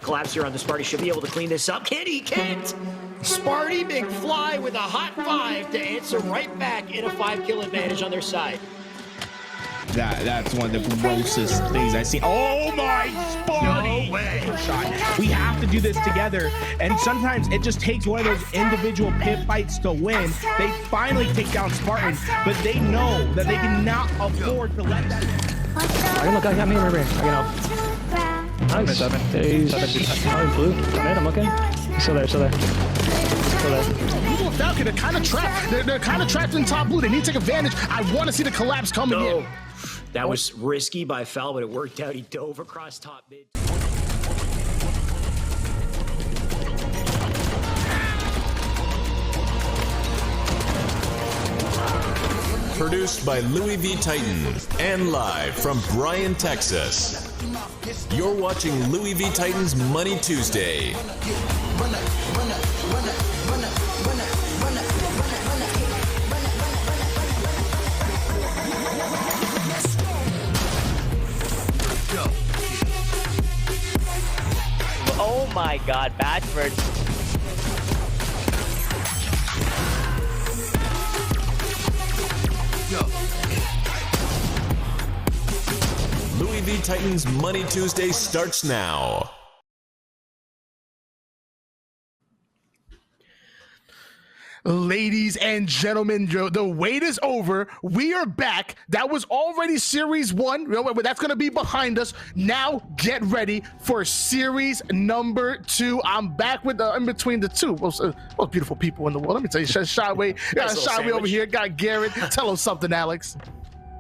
Collapse here on the Sparty. Should be able to clean this up. Can he? Can't. Sparty McFly with a hot 5 to answer right back in a 5-kill advantage on their side. That's one of the grossest things I've seen. Oh my Sparty! No way. We have to do this together. And sometimes it just takes one of those individual pit fights to win. They finally take down Spartan, but they know that they cannot afford to let that. I can look. I got me. I can help. Nice. 7. Oh, blue. I'm looking. Still there. Still there. Google Falcon, they're kind of trapped. They're kind of trapped in top blue. They need to take advantage. I want to see the collapse coming in. That was risky by Foul, but it worked out. He dove across top mid. Produced by Louis V. Titan and live from Bryan, Texas. You're watching Louis V. Titan's Money Tuesday. Oh my God, Bradford. Louis V. Titan's Money Tuesday starts now. Ladies and gentlemen, the wait is over. We are back. That was already Series 1. That's going to be behind us. Now get ready for Series number 2. I'm back with in between the two most beautiful people in the world. Let me tell you, Shyway. Shyway over here. Got Garrett. Tell him something, Alex.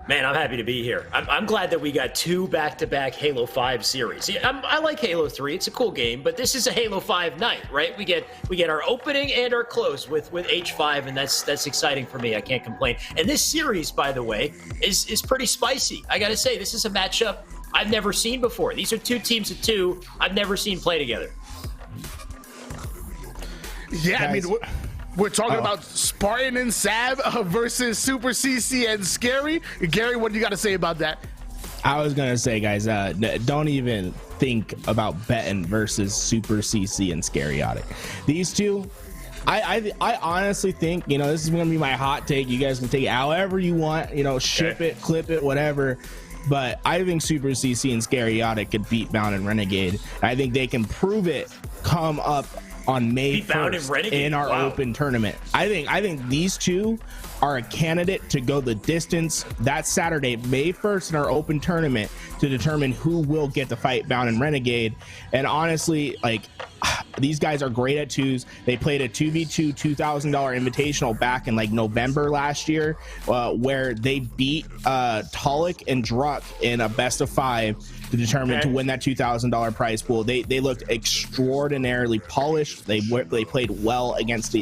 Man, I'm happy to be here. I'm glad that we got 2 back-to-back Halo 5 series. I like Halo 3. It's a cool game, but this is a Halo 5 night, right? We get our opening and our close with H5, and that's exciting for me. I can't complain. And this series, by the way, is pretty spicy. I got to say, this is a matchup I've never seen before. These are 2 teams of 2 I've never seen play together. Yeah, guys. I mean, we're talking about Spartan and Sav versus SuperCC and Scary. Gary, what do you got to say about that? I was going to say, guys, don't even think about betting versus SuperCC and Scaryotic. These two, I honestly think, this is going to be my hot take. You guys can take it however you want, ship it, clip it, whatever. But I think SuperCC and Scaryotic could beat Bound and Renegade. I think they can prove it come up on May 1st in our open tournament. I think these two are a candidate to go the distance that Saturday, May 1st, in our open tournament to determine who will get to fight Bound and Renegade. And honestly, these guys are great at 2s. They played a 2v2 $2,000 invitational back in November last year, where they beat Talik and Druck in a best of 5 to determine to win that $2,000 prize pool. They looked extraordinarily polished. They played well against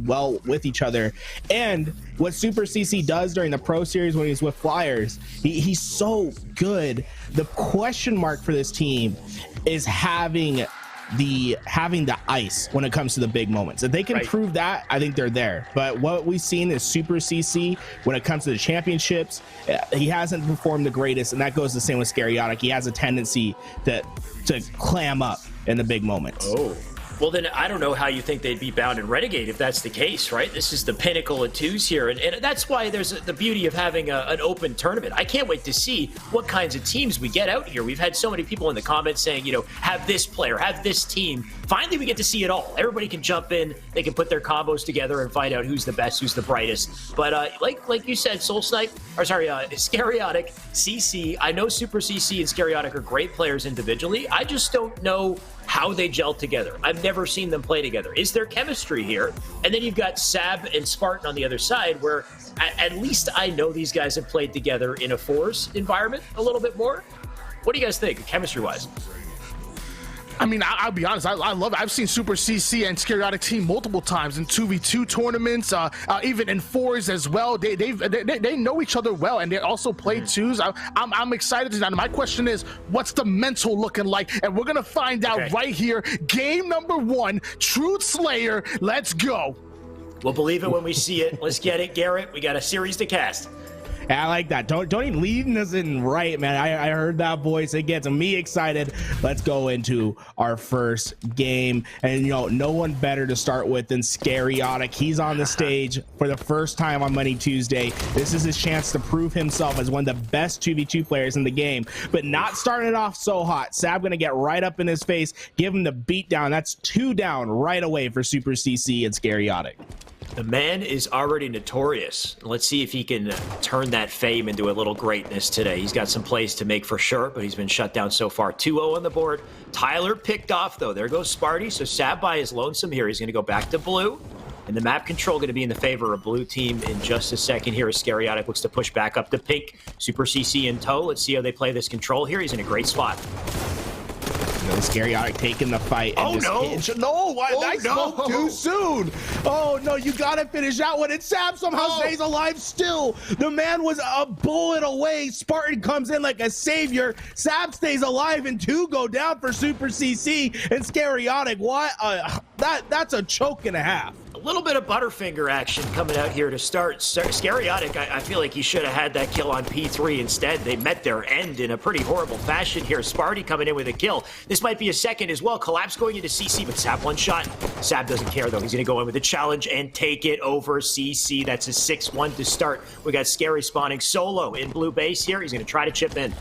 well with each other. And what SuperCC does during the Pro Series when he's with Flyers, he's so good. The question mark for this team is having the ice when it comes to the big moments. If they can prove that, I think they're there. But what we've seen is SuperCC when it comes to the championships, he hasn't performed the greatest, and that goes the same with Scaryotic. He has a tendency to clam up in the big moments. Oh, well then I don't know how you think they'd be Bound and Renegade if that's the case, right? This is the pinnacle of 2s here, and that's why there's the beauty of having an open tournament. I can't wait to see what kinds of teams we get out here. We've had so many people in the comments saying, have this player, have this team. Finally, we get to see it all. Everybody can jump in, they can put their combos together and find out who's the best, who's the brightest. But like you said, Scaryotic, CC, I know SuperCC and Scaryotic are great players individually. I just don't know how they gel together. I've never seen them play together. Is there chemistry here? And then you've got Sav and Spartan on the other side, where at least I know these guys have played together in a 4s environment a little bit more. What do you guys think, chemistry-wise? I mean, I'll be honest, I love it. I've seen SuperCC and Scaryotic team multiple times in 2v2 tournaments, even in 4s as well. They know each other well, and they also play 2s. I'm excited to know. My question is, what's the mental looking like? And we're going to find out right here. Game number 1, Truth Slayer. Let's go. We'll believe it when we see it. Let's get it, Garrett. We got a series to cast. I like that. Tony leading us in right, man. I heard that voice. It gets me excited. Let's go into our first game. And, you know, no one better to start with than Scaryotic. He's on the stage for the first time on Money Tuesday. This is his chance to prove himself as one of the best 2v2 players in the game, but not starting it off so hot. Sav gonna get right up in his face, give him the beat down. That's 2 down right away for SuperCC and Scaryotic. The man is already notorious. Let's see if he can turn that fame into a little greatness today. He's got some plays to make for sure, but he's been shut down so far. 2-0 on the board. Tyler picked off, though. There goes Sparty. So Sav by his lonesome here. He's going to go back to blue. And the map control going to be in the favor of blue team in just a second here as Scaryotic looks to push back up to pink. SuperCC in tow. Let's see how they play this control here. He's in a great spot. Scaryotic taking the fight. And no, I spoke too soon. Oh no, you gotta finish out when it. Sav somehow stays alive still. The man was a bullet away. Spartan comes in like a savior. Sav stays alive and 2 go down for SuperCC and Scaryotic. What? That's a choke and a half. A little bit of Butterfinger action coming out here to start. Scaryotic, I feel like he should have had that kill on P3 instead. They met their end in a pretty horrible fashion here. Sparty coming in with a kill. This might be a second as well. Collapse going into CC, but Sav one shot. Sav doesn't care, though. He's going to go in with a challenge and take it over CC. That's a 6-1 to start. We got Scary spawning solo in blue base here. He's going to try to chip in.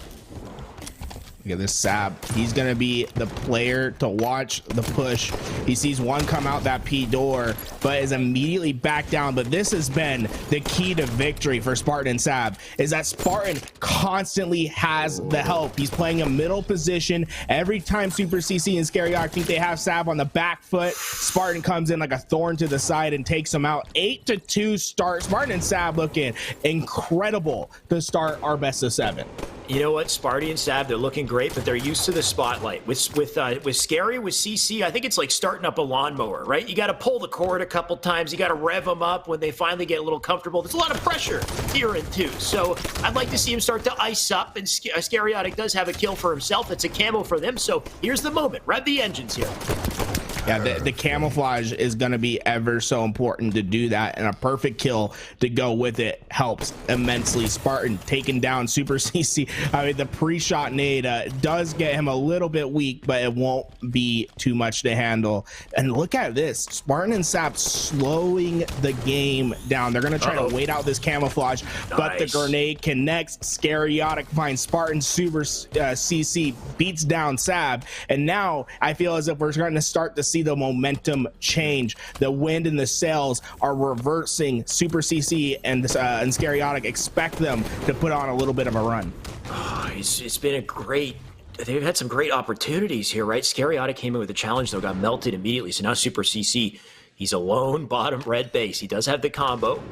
Look at this Sav. He's gonna be the player to watch the push. He sees one come out that P door, but is immediately back down. But this has been the key to victory for Spartan and Sav, is that Spartan constantly has the help. He's playing a middle position. Every time SuperCC and Scaryotic think they have Sav on the back foot, Spartan comes in like a thorn to the side and takes him out. 8-2 start. Spartan and Sav looking incredible to start our best of 7. You know what, Sparty and Sav, they're looking great, but they're used to the spotlight. With Scary, with CC, I think it's like starting up a lawnmower, right? You got to pull the cord a couple times. You got to rev them up when they finally get a little comfortable. There's a lot of pressure here in 2. So I'd like to see him start to ice up, and Scaryotic does have a kill for himself. It's a camo for them, so here's the moment. Rev the engines here. Yeah, the camouflage is going to be ever so important to do that, and a perfect kill to go with it helps immensely. Spartan taking down SuperCC. I mean, the pre-shot nade does get him a little bit weak, but it won't be too much to handle. And look at this. Spartan and Sav slowing the game down. They're going to try to wait out this camouflage, but the grenade connects. Scaryotic finds Spartan. SuperCC beats down Sav, and now I feel as if we're starting to start to see the momentum change. The wind and the sails are reversing. SuperCC and Scaryotic expect them to put on a little bit of a run. Oh, it's been a great... They've had some great opportunities here, right? Scaryotic came in with a challenge, though, got melted immediately. So now SuperCC, he's alone, bottom red base. He does have the combo,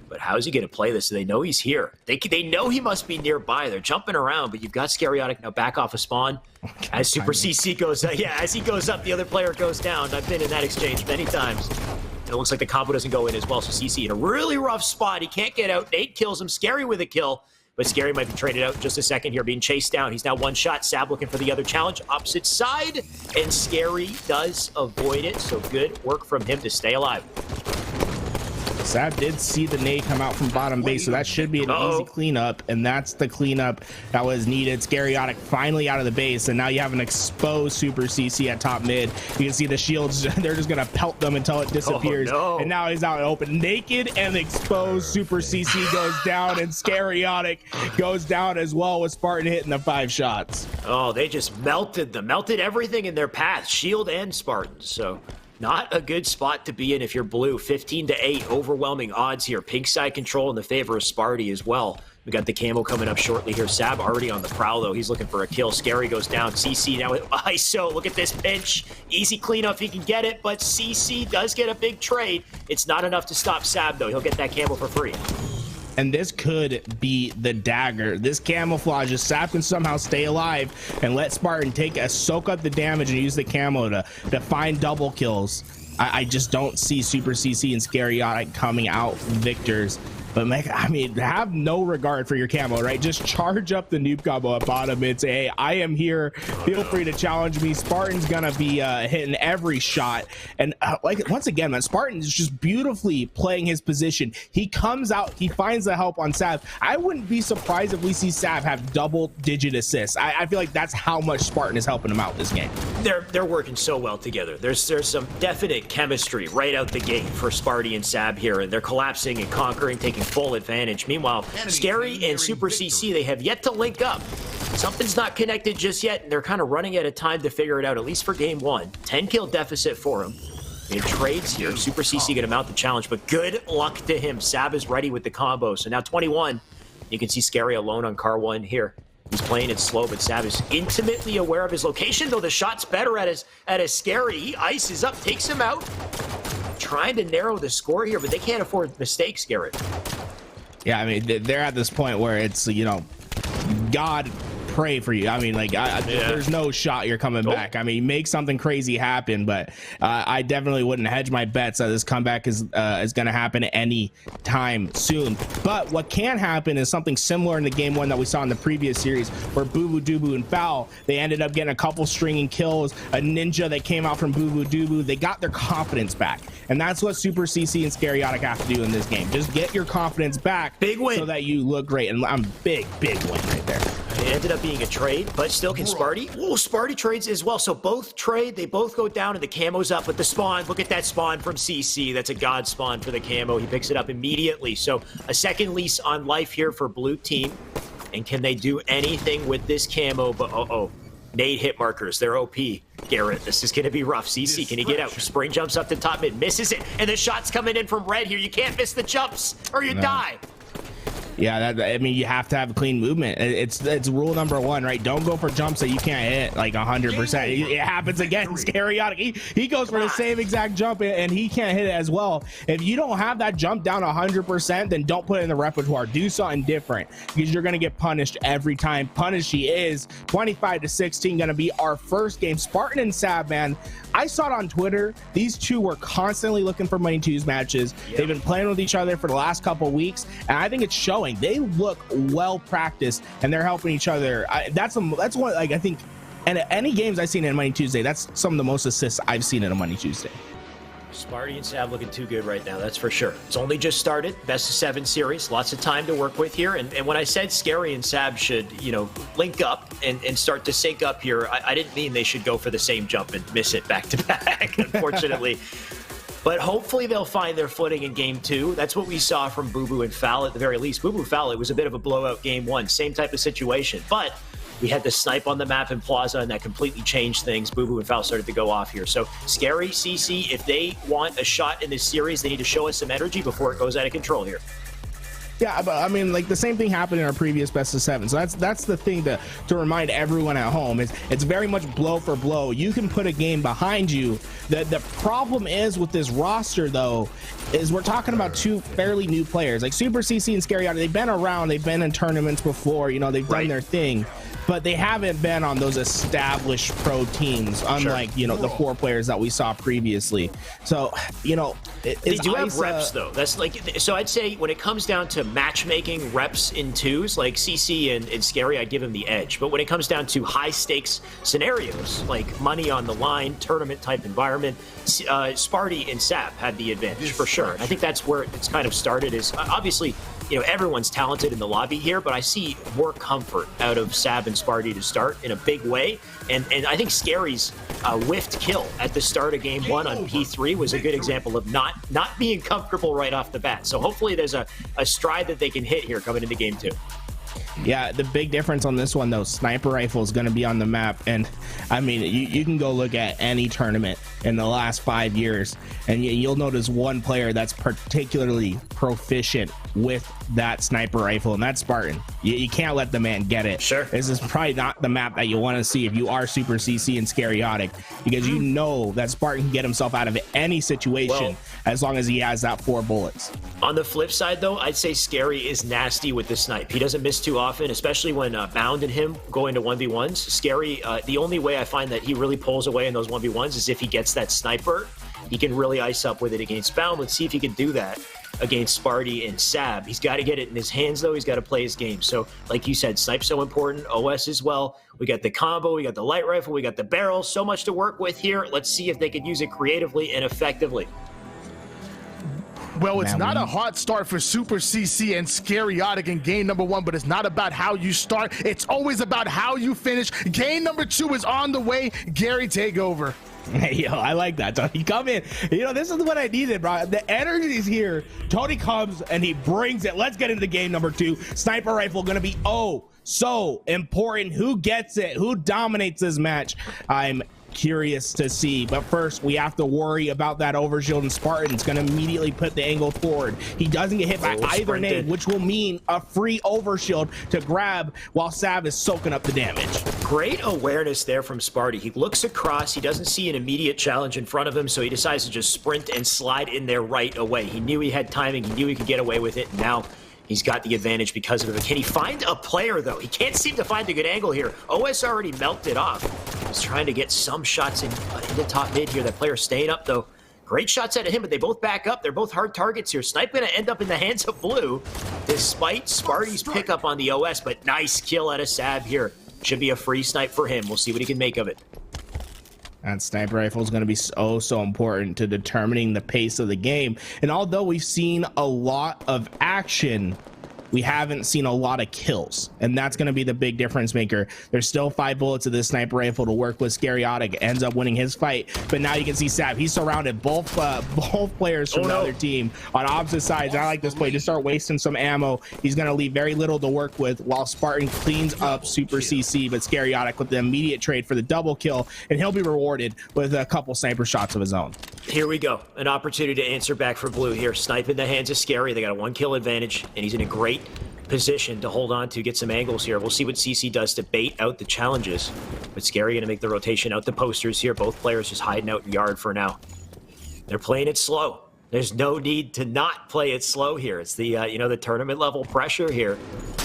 but how's he going to play this? So they know he's here. They know he must be nearby. They're jumping around, but you've got Scaryotic now back off a spawn. As SuperCC goes, as he goes up, the other player goes down. I've been in that exchange many times. And it looks like the combo doesn't go in as well. So CC in a really rough spot. He can't get out. Nate kills him. Scary with a kill. But Scary might be traded out in just a second here, being chased down. He's now one shot. Sav looking for the other challenge. Opposite side. And Scary does avoid it. So good work from him to stay alive. Sav did see the nade come out from bottom base, so that should be an easy cleanup, and that's the cleanup that was needed. Scaryotic finally out of the base, and now you have an exposed SuperCC at top mid. You can see the shields, they're just gonna pelt them until it disappears. And now he's out open, naked and exposed. SuperCC goes down, and Scaryotic goes down as well, with Spartan hitting the 5 shots. Oh, they just melted them, melted everything in their path, shield and Spartan. So not a good spot to be in if you're blue. 15-8, overwhelming odds here. Pink side control in the favor of Sparty as well. We got the camo coming up shortly here. Sav already on the prowl, though. He's looking for a kill. Scary goes down. CC now with ISO. Look at this pinch. Easy cleanup if he can get it, but CC does get a big trade. It's not enough to stop Sav, though. He'll get that camo for free. And this could be the dagger. This camouflage, if Sav can somehow stay alive and let Spartan soak up the damage and use the camo to find double kills, I just don't see SuperCC and Scaryotic coming out victors But I mean, have no regard for your camo, right? Just charge up the noob combo at bottom and say, hey, I am here. Feel free to challenge me. Spartan's gonna be hitting every shot. And like once again, man, Spartan is just beautifully playing his position. He comes out, he finds the help on Sav. I wouldn't be surprised if we see Sav have double-digit assists. I feel like that's how much Spartan is helping him out this game. They're working so well together. There's some definite chemistry right out the gate for Sparty and Sav here, and they're collapsing and conquering, taking full advantage. Meanwhile, Scary and SuperCC, they have yet to link up. Something's not connected just yet, and they're kind of running out of time to figure it out, at least for game 1. 10-kill deficit for him. In trades here, SuperCC gonna mount the challenge, but good luck to him. Sav is ready with the combo. So now 21. You can see Scary alone on car 1 here. He's playing it slow, but Sav is intimately aware of his location, though the shot's better at his Scary. He ices up, takes him out. Trying to narrow the score here, but they can't afford mistakes, Garrett. Yeah, I mean, they're at this point where it's, you know, God pray for you. I mean, like, there's no shot you're coming back. I mean, make something crazy happen, but I definitely wouldn't hedge my bets that this comeback is going to happen any time soon. But what can happen is something similar in the game 1 that we saw in the previous series, where Boo Boo Doo Boo and Foul, they ended up getting a couple stringing kills, a ninja that came out from Boo Boo Doo Boo. They got their confidence back, and that's what SuperCC and Scaryotic have to do in this game. Just get your confidence back, big win, so that you look great. And I'm big win right there. It ended up being a trade, but still can Sparty. Oh, Sparty trades as well. So both trade, they both go down, and the camo's up with the spawn. Look at that spawn from CC. That's a god spawn for the camo. He picks it up immediately. So a second lease on life here for blue team. And can they do anything with this camo? But nade hit markers. They're OP. Garrett, this is going to be rough. CC, can he get out? Spring jumps up to top mid, misses it, and the shot's coming in from red here. You can't miss the jumps or you die. Yeah, I mean, you have to have clean movement. It's rule number 1, right? Don't go for jumps that you can't hit like 100%. It happens again. Scaryotic. He goes for the same exact jump and he can't hit it as well. If you don't have that jump down 100%, then don't put it in the repertoire. Do something different, because you're gonna get punished every time. Punishy is 25-16. Gonna be our first game. Spartan and Sav, man. I saw it on Twitter. These two were constantly looking for Money 2's matches. Yep. They've been playing with each other for the last couple weeks, and I think it's showing. They look well practiced, and they're helping each other. That's one, like, I think, and any games I've seen in Money Tuesday, that's some of the most assists I've seen in a Money Tuesday. Sparty and Sav looking too good right now, that's for sure. It's only just started, best of 7 series, lots of time to work with here. And when I said Scary and Sav should, you know, link up and start to sync up here, I didn't mean they should go for the same jump and miss it back to back, unfortunately. But hopefully they'll find their footing in game 2. That's what we saw from Boo Boo and Foul at the very least. Boo Boo Foul, it was a bit of a blowout game 1, same type of situation. But we had the snipe on the map in Plaza, and that completely changed things. Boo Boo and Foul started to go off here. So Scary, CC, if they want a shot in this series, they need to show us some energy before it goes out of control here. Yeah, but I mean, like, the same thing happened in our previous best of 7. So that's the thing to remind everyone at home is it's very much blow for blow. You can put a game behind you. The problem is with this roster, though, is we're talking about 2 fairly new players. Like SuperCC and Scaryotic, they've been around, they've been in tournaments before, you know, they've done their thing, but they haven't been on those established pro teams, unlike, you know, the 4 players that we saw previously. So, you know, they do have reps, though. That's like, so I'd say when it comes down to matchmaking reps in 2s, like CC and Scary, I'd give him the edge. But when it comes down to high stakes scenarios, like money on the line, tournament type environment, Sparty and Sav had the advantage for sure. I think that's where it's kind of started. Is obviously, you know, everyone's talented in the lobby here, but I see more comfort out of Sav and Sparty to start in a big way. And I think Scary's whiffed kill at the start of game 1 on P3 was a good example of not being comfortable right off the bat. So hopefully there's a stride that they can hit here coming into game 2. Yeah, the big difference on this one, though, sniper rifle is going to be on the map. And I mean, you can go look at any tournament in the last 5 years, and you'll notice one player that's particularly proficient with that sniper rifle, and that's Spartan. You can't let the man get it. Sure. This is probably not the map that you want to see if you are SuperCC and Scaryotic, because you know that Spartan can get himself out of any situation as long as he has that 4 bullets. On the flip side, though, I'd say Scary is nasty with the snipe. He doesn't miss too often, especially when Bound and him go into 1v1s. Scary, the only way I find that he really pulls away in those 1v1s is if he gets that sniper. He can really ice up with it against Bound. Let's see if he can do that. against Sparty and Sav. He's got to get it in his hands, though. He's got to play his game. So, like you said, Snipe's so important. OS as well. We got the combo. We got the light rifle. We got the barrel. So much to work with here. Let's see if they could use it creatively and effectively. Well, it's not a hot start for SuperCC and Scaryotic in game number 1, but it's not about how you start. It's always about how you finish. Game number 2 is on the way. Gary, take over. Hey, yo, I like that, Tony. Come in. You know, this is what I needed, bro. The energy is here. Tony comes and he brings it. Let's get into game number 2. Sniper rifle going to be so important. Who gets it? Who dominates this match? I'm curious to see, but first we have to worry about that overshield, and Spartan's gonna immediately put the angle forward. He doesn't get hit by either nade, which will mean a free overshield to grab while Sav is soaking up the damage. Great awareness there from Sparty. He looks across, he doesn't see an immediate challenge in front of him, so he decides to just sprint and slide in there right away. He knew he had timing, he knew he could get away with it, and now he's got the advantage because of it. But can he find a player, though? He can't seem to find a good angle here. OS already melted off. He's trying to get some shots in the top mid here. That player staying up, though. Great shots out of him, but they both back up. They're both hard targets here. Snipe going to end up in the hands of Blue, despite Sparty's pickup on the OS. But nice kill out of Sav here. Should be a free snipe for him. We'll see what he can make of it. That sniper rifle is going to be so important to determining the pace of the game. And although we've seen a lot of action, we haven't seen a lot of kills, and that's going to be the big difference maker. There's still 5 bullets of this sniper rifle to work with. Scaryotic ends up winning his fight, but now you can see Sav. He's surrounded both players from the other team on opposite sides. I like this play. Just start wasting some ammo. He's going to leave very little to work with while Spartan cleans up SuperCC, but Scaryotic with the immediate trade for the double kill, and he'll be rewarded with a couple sniper shots of his own. Here we go. An opportunity to answer back for Blue here. Snipe in the hands of Scary. They got a 1 kill advantage, and he's in a great position to hold on to, get some angles here. We'll see what CC does to bait out the challenges. But Scary going to make the rotation out the posters here. Both players just hiding out in yard for now. They're playing it slow. There's no need to not play it slow here. It's the, the tournament level pressure here.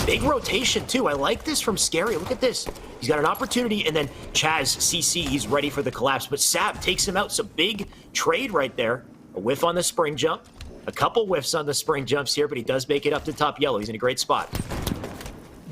Big rotation too. I like this from Scary. Look at this. He's got an opportunity, and then Chaz, CC, he's ready for the collapse. But Sav takes him out. It's a big trade right there. A whiff on the spring jump. A couple whiffs on the spring jumps here, but he does make it up to top yellow. He's in a great spot.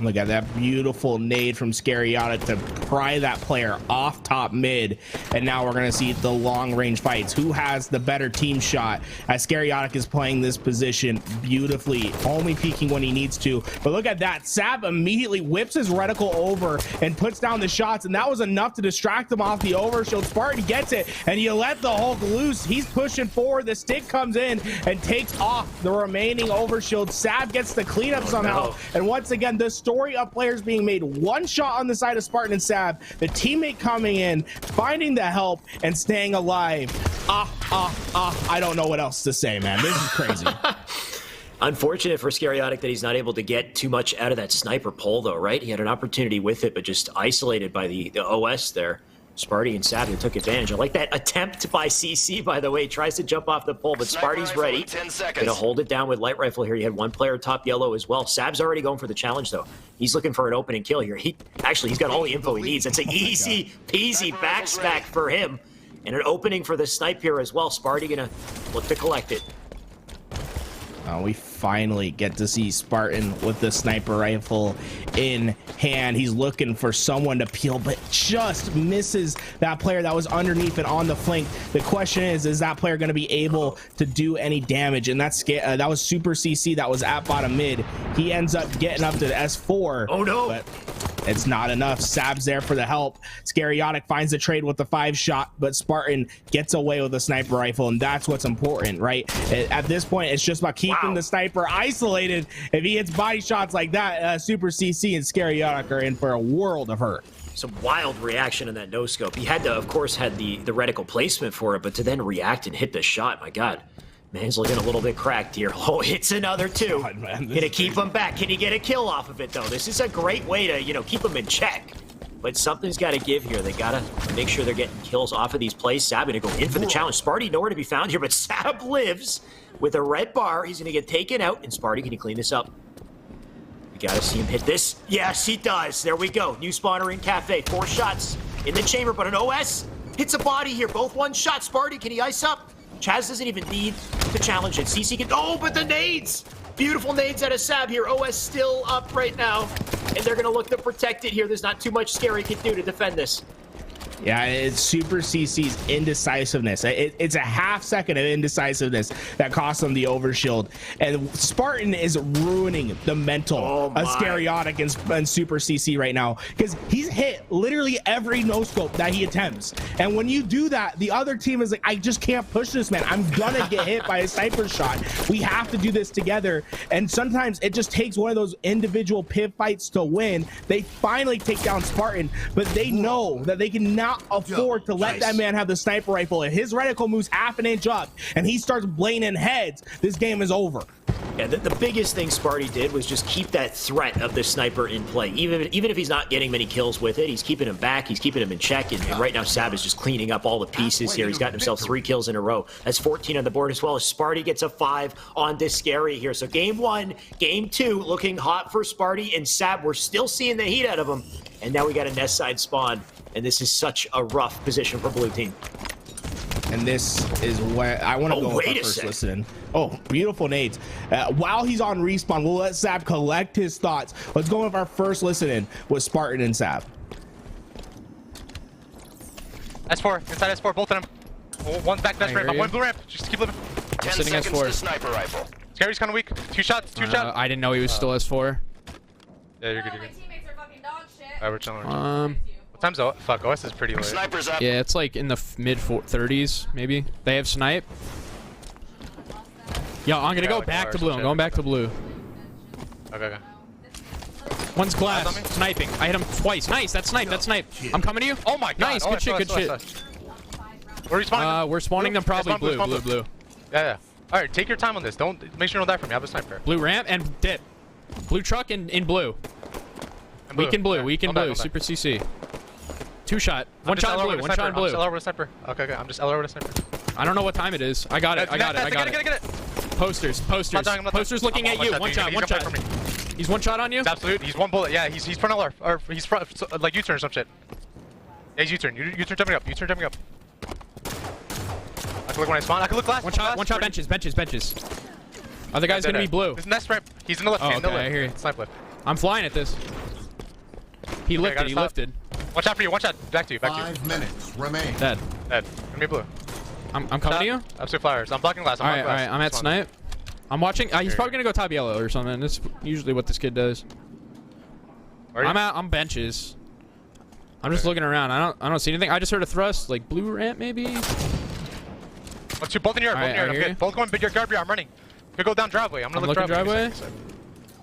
Look at that beautiful nade from Scaryotic to pry that player off top mid. And now we're going to see the long range fights. Who has the better team shot? As Scaryotic is playing this position beautifully, only peeking when he needs to. But look at that. Sav immediately whips his reticle over and puts down the shots. And that was enough to distract him off the overshield. Spartan gets it, and you let the Hulk loose. He's pushing forward. The stick comes in and takes off the remaining overshield. Sav gets the cleanup somehow. No. And once again, this story of players being made. 1 shot on the side of Spartan and Sav, the teammate coming in, finding the help, and staying alive. I don't know what else to say, man. This is crazy. Unfortunate for Scaryotic that he's not able to get too much out of that sniper pole, though, right? He had an opportunity with it, but just isolated by the OS there. Sparty and Sav took advantage. I like that attempt by CC, by the way. He tries to jump off the pole, but Sparty's ready. Gonna hold it down with light rifle here. He had 1 player top yellow as well. Sav's already going for the challenge, though. He's looking for an opening kill here. He's got all the info he needs. It's an easy peasy backstack for him. And an opening for the snipe here as well. Sparty gonna look to collect it. We finally get to see Spartan with the sniper rifle in hand. He's looking for someone to peel, but just misses that player that was underneath and on the flank. The question is that player going to be able to do any damage? And that was SuperCC that was at bottom mid. He ends up getting up to the S4. Oh no! But it's not enough. Sav's there for the help. Scaryotic finds the trade with the 5 shot, but Spartan gets away with a sniper rifle, and that's what's important, right? At this point, it's just about keeping the sniper isolated. If he hits body shots like that, SuperCC and Scaryotic are in for a world of hurt. Some wild reaction in that no-scope. He had to, of course, had the reticle placement for it, but to then react and hit the shot, my God. Man's looking a little bit cracked here. Oh, hits another 2. God, man, gonna keep him back. Can he get a kill off of it, though? This is a great way to, keep him in check. But something's got to give here. They got to make sure they're getting kills off of these plays. Sav going to go in for the challenge. Sparty nowhere to be found here, but Sav lives with a red bar. He's going to get taken out. And Sparty, can he clean this up? We got to see him hit this. Yes, he does. There we go. New spawner in Cafe. 4 shots in the chamber, but an OS hits a body here. Both 1 shot. Sparty, can he ice up? Chaz doesn't even need to challenge it. CC can, oh, but the nades! Beautiful nades out of Sav here. OS still up right now, and they're gonna look to protect it here. There's not too much Scary can do to defend this. Yeah, it's SuperCC's indecisiveness. It's a half second of indecisiveness that cost them the overshield. And Spartan is ruining the mental of Scaryotic and SuperCC right now, because he's hit literally every no-scope that he attempts. And when you do that, the other team is like, I just can't push this, man. I'm gonna get hit by a sniper shot. We have to do this together. And sometimes it just takes one of those individual pit fights to win. They finally take down Spartan, but they know that they cannot afford to let that man have the sniper rifle. If his reticle moves half an inch up and he starts blading heads, this game is over. Yeah, the biggest thing Sparty did was just keep that threat of the sniper in play. Even if he's not getting many kills with it, he's keeping him back, he's keeping him in check, and right now Sav is just cleaning up all the pieces here. He's gotten himself 3 kills in a row. That's 14 on the board as well as Sparty gets a 5 on this Scary here. So game 1, game 2 looking hot for Sparty and Sav. We're still seeing the heat out of him. And now we got a nest side spawn. And this is such a rough position for blue team. And this is where I want to go with our first listen. Oh, beautiful nades. While he's on respawn, we'll let Sav collect his thoughts. Let's go with our first listen with Spartan and Sav. S4, inside S4, both of them. Oh, one's back nest ramp, I'm one blue ramp. Just keep living. 10 sitting S4. To sniper rifle. Scary's kind of weak. 2 shots, 2 shots. I didn't know he was still S4. Yeah, you're good, you're good. My teammates are fucking dog shit. Alright, we're chilling. What time's OS? Fuck, OS is pretty late. Snipers up. Yeah, it's like in the mid 30s, maybe. They have snipe. Yo, I'm gonna go back to blue. I'm going back to blue. Okay. One's glass, sniping. I hit him twice. Nice, that's snipe, that's snipe. I'm coming to you. Oh my god. Nice, good shit, good shit. Where are you spawning? We're spawning them probably blue. Yeah. Alright, take your time on this. Make sure you don't die from me. I have a sniper. Blue ramp and dip. Blue truck in blue. Weak in blue, SuperCC. 2 shot. One shot in blue, one shot in blue. I'm just LR with a sniper. Okay, I'm just LR with a sniper. I don't know what time it is. I got it, I got it. Posters. Posters looking at you. One shot. He's one shot on you? Absolutely. He's 1 bullet. Yeah, he's front LR. Or he's front, like U-turn or some shit. Yeah, he's U-turn. U-turn jumping up. U-turn jumping up. I can look when I spawn. I can look last. One shot benches. Other guy's gonna be blue. This nest ramp. He's in the left. Okay, I hear you. Snipe left. I'm flying at this. He lifted. One shot for you. One shot. Back to you. 5 minutes remain. Dead. Give me blue. I'm coming to you. Absolute flowers. I'm blocking glass. Alright, I'm at snipe. I'm watching. He's probably gonna go top yellow or something. That's usually what this kid does. I'm benches. I'm just looking around. I don't see anything. I just heard a thrust, like blue ramp maybe. Let's do both in your yard. I'm good. Both going big yard. I'm running. Could go down driveway. I'm gonna look driveway.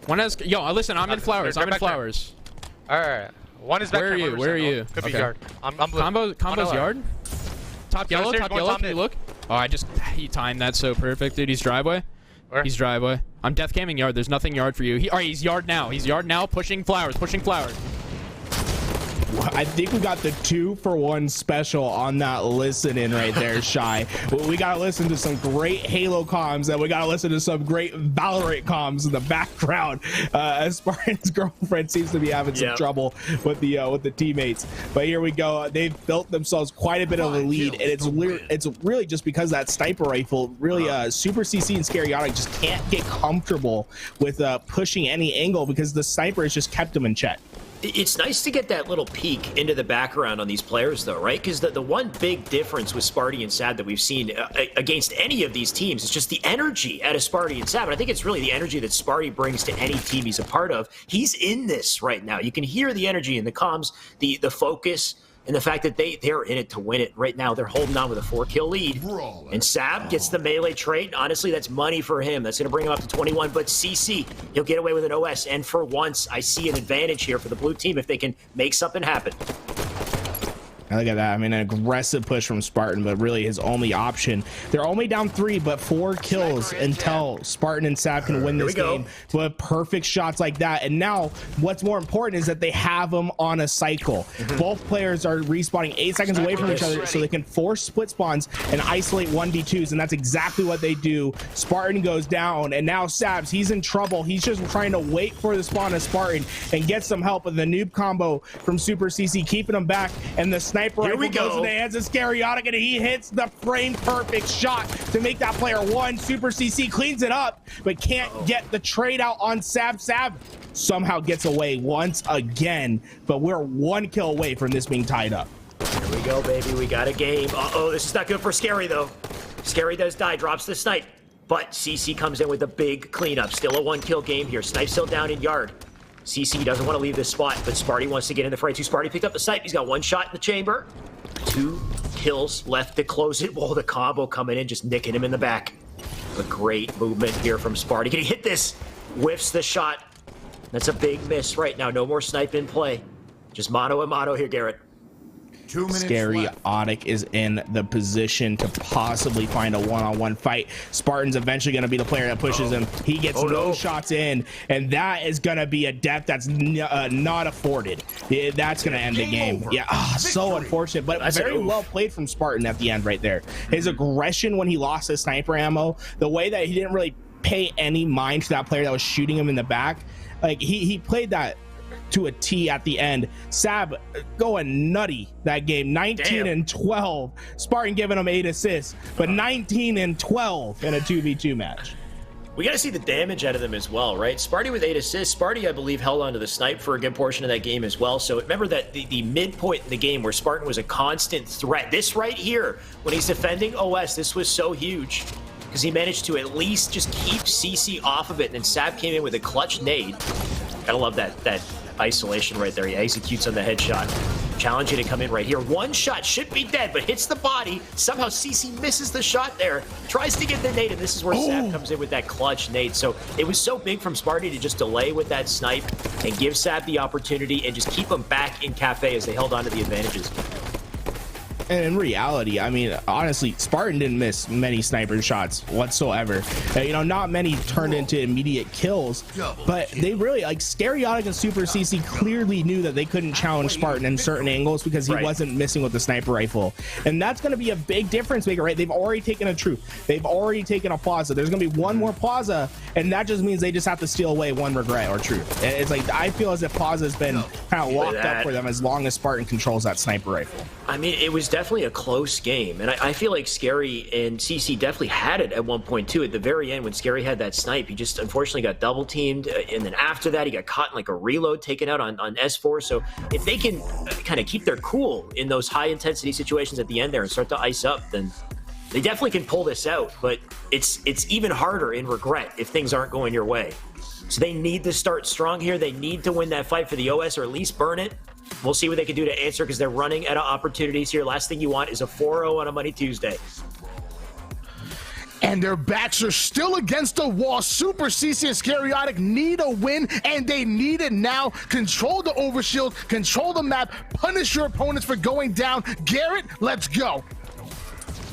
One has. Yo, listen. I'm in flowers. Alright. One is back. Where are you? Could be yard. I'm blue. Combo's yard. Top yellow. Can you look? Oh, he timed that so perfect, dude. He's driveway. Where? He's driveway. I'm death camming yard. There's nothing yard for you. He's yard now. Pushing flowers. I think we got the 2-for-1 special on that listen-in right there, Shy. We got to listen to some great Halo comms, and we got to listen to some great Valorant comms in the background. As Spartan's girlfriend seems to be having some trouble with the teammates. But here we go. They've built themselves quite a bit of a lead, and it's really just because that sniper rifle, really SuperCC and Scaryotic just can't get comfortable with pushing any angle because the sniper has just kept them in check. It's nice to get that little peek into the background on these players, though, right? Because the one big difference with Sparty and Sav that we've seen against any of these teams is just the energy out of Sparty and Sav. And I think it's really the energy that Sparty brings to any team he's a part of. He's in this right now. You can hear the energy in the comms, the focus, and the fact that they're in it to win it. Right now, they're holding on with a 4-kill lead. And Sav gets the melee trait. Honestly, that's money for him. That's going to bring him up to 21. But CC, he'll get away with an OS. And for once, I see an advantage here for the blue team if they can make something happen. Look at that. I mean, an aggressive push from Spartan, but really his only option. They're only down 3, but 4 kills until Spartan and Sav can win this game with perfect shots like that. And now what's more important is that they have them on a cycle. Both players are respawning 8 seconds away from each other so they can force split spawns and isolate 1v2s. And that's exactly what they do. Spartan goes down, and now Savs, he's in trouble. He's just trying to wait for the spawn of Spartan and get some help with the noob combo from SuperCC, keeping him back. And the Sniper rifle goes in the hands of Scaryotic, and he hits the frame perfect shot to make that player one. SuperCC cleans it up, but can't get the trade out on Sav. Sav somehow gets away once again, but we're one kill away from this being tied up. Here we go, baby. We got a game. Uh-oh, this is not good for Scary, though. Scary does die, drops the snipe, but CC comes in with a big cleanup. Still a one-kill game here. Snipe still down in yard. CC doesn't want to leave this spot, but Sparty wants to get in the fray too. Sparty picked up the snipe. He's got one shot in the chamber. 2 kills left to close it. Whoa, the combo coming in, just nicking him in the back. A great movement here from Sparty. Can he hit this? Whiffs the shot. That's a big miss right now. No more snipe in play. Just mano a mano here, Garrett. 2 minutes Scaryotic is in the position to possibly find a one-on-one fight. Spartan's eventually going to be the player that pushes him. He gets no shots in, and that is going to be a death that's not afforded. That's going to end the game. Yeah, so unfortunate, but very well played from Spartan at the end right there. His aggression when he lost his sniper ammo, the way that he didn't really pay any mind to that player that was shooting him in the back, like he played that to a T at the end. Sav going nutty that game. 19 and 12. Spartan giving him 8 assists, but 19 and 12 in a 2v2 match. We got to see the damage out of them as well, right? Sparty with 8 assists. Sparty, I believe, held onto the snipe for a good portion of that game as well. So remember that the midpoint in the game where Spartan was a constant threat. This right here, when he's defending OS, this was so huge because he managed to at least just keep CC off of it. And then Sav came in with a clutch nade. Gotta love that isolation right there. He executes on the headshot. Challenging to come in right here. One shot, should be dead, but hits the body. Somehow CC misses the shot there. Tries to get the nade, and this is where Sav comes in with that clutch nade. So it was so big from Sparty to just delay with that snipe and give Sav the opportunity and just keep them back in Cafe as they held on to the advantages. And in reality, I mean, honestly, Spartan didn't miss many sniper shots whatsoever. You know, not many turned into immediate kills, but they really, like, Scaryotic and SuperCC clearly knew that they couldn't challenge Spartan in certain angles because he wasn't missing with the sniper rifle. And that's going to be a big difference maker, right? They've already taken a truth. They've already taken a plaza. There's going to be one more plaza, and that just means they just have to steal away one regret or truth. It's like, I feel as if plaza has been kind of locked up for them as long as Spartan controls that sniper rifle. I mean, it was definitely a close game, and I feel like Scary and CC definitely had it at one point too. At the very end, when Scary had that snipe, he just unfortunately got double teamed, and then after that, he got caught in like a reload taken out on S4. So if they can kind of keep their cool in those high intensity situations at the end there and start to ice up, then they definitely can pull this out. But it's even harder in regret if things aren't going your way. So they need to start strong here. They need to win that fight for the OS or at least burn it. We'll see what they can do to answer because they're running out of opportunities here. Last thing you want is a 4-0 on a Money Tuesday. And their backs are still against the wall. SuperCC and Scaryotic need a win, and they need it now. Control the overshield, control the map, punish your opponents for going down. Garrett, let's go.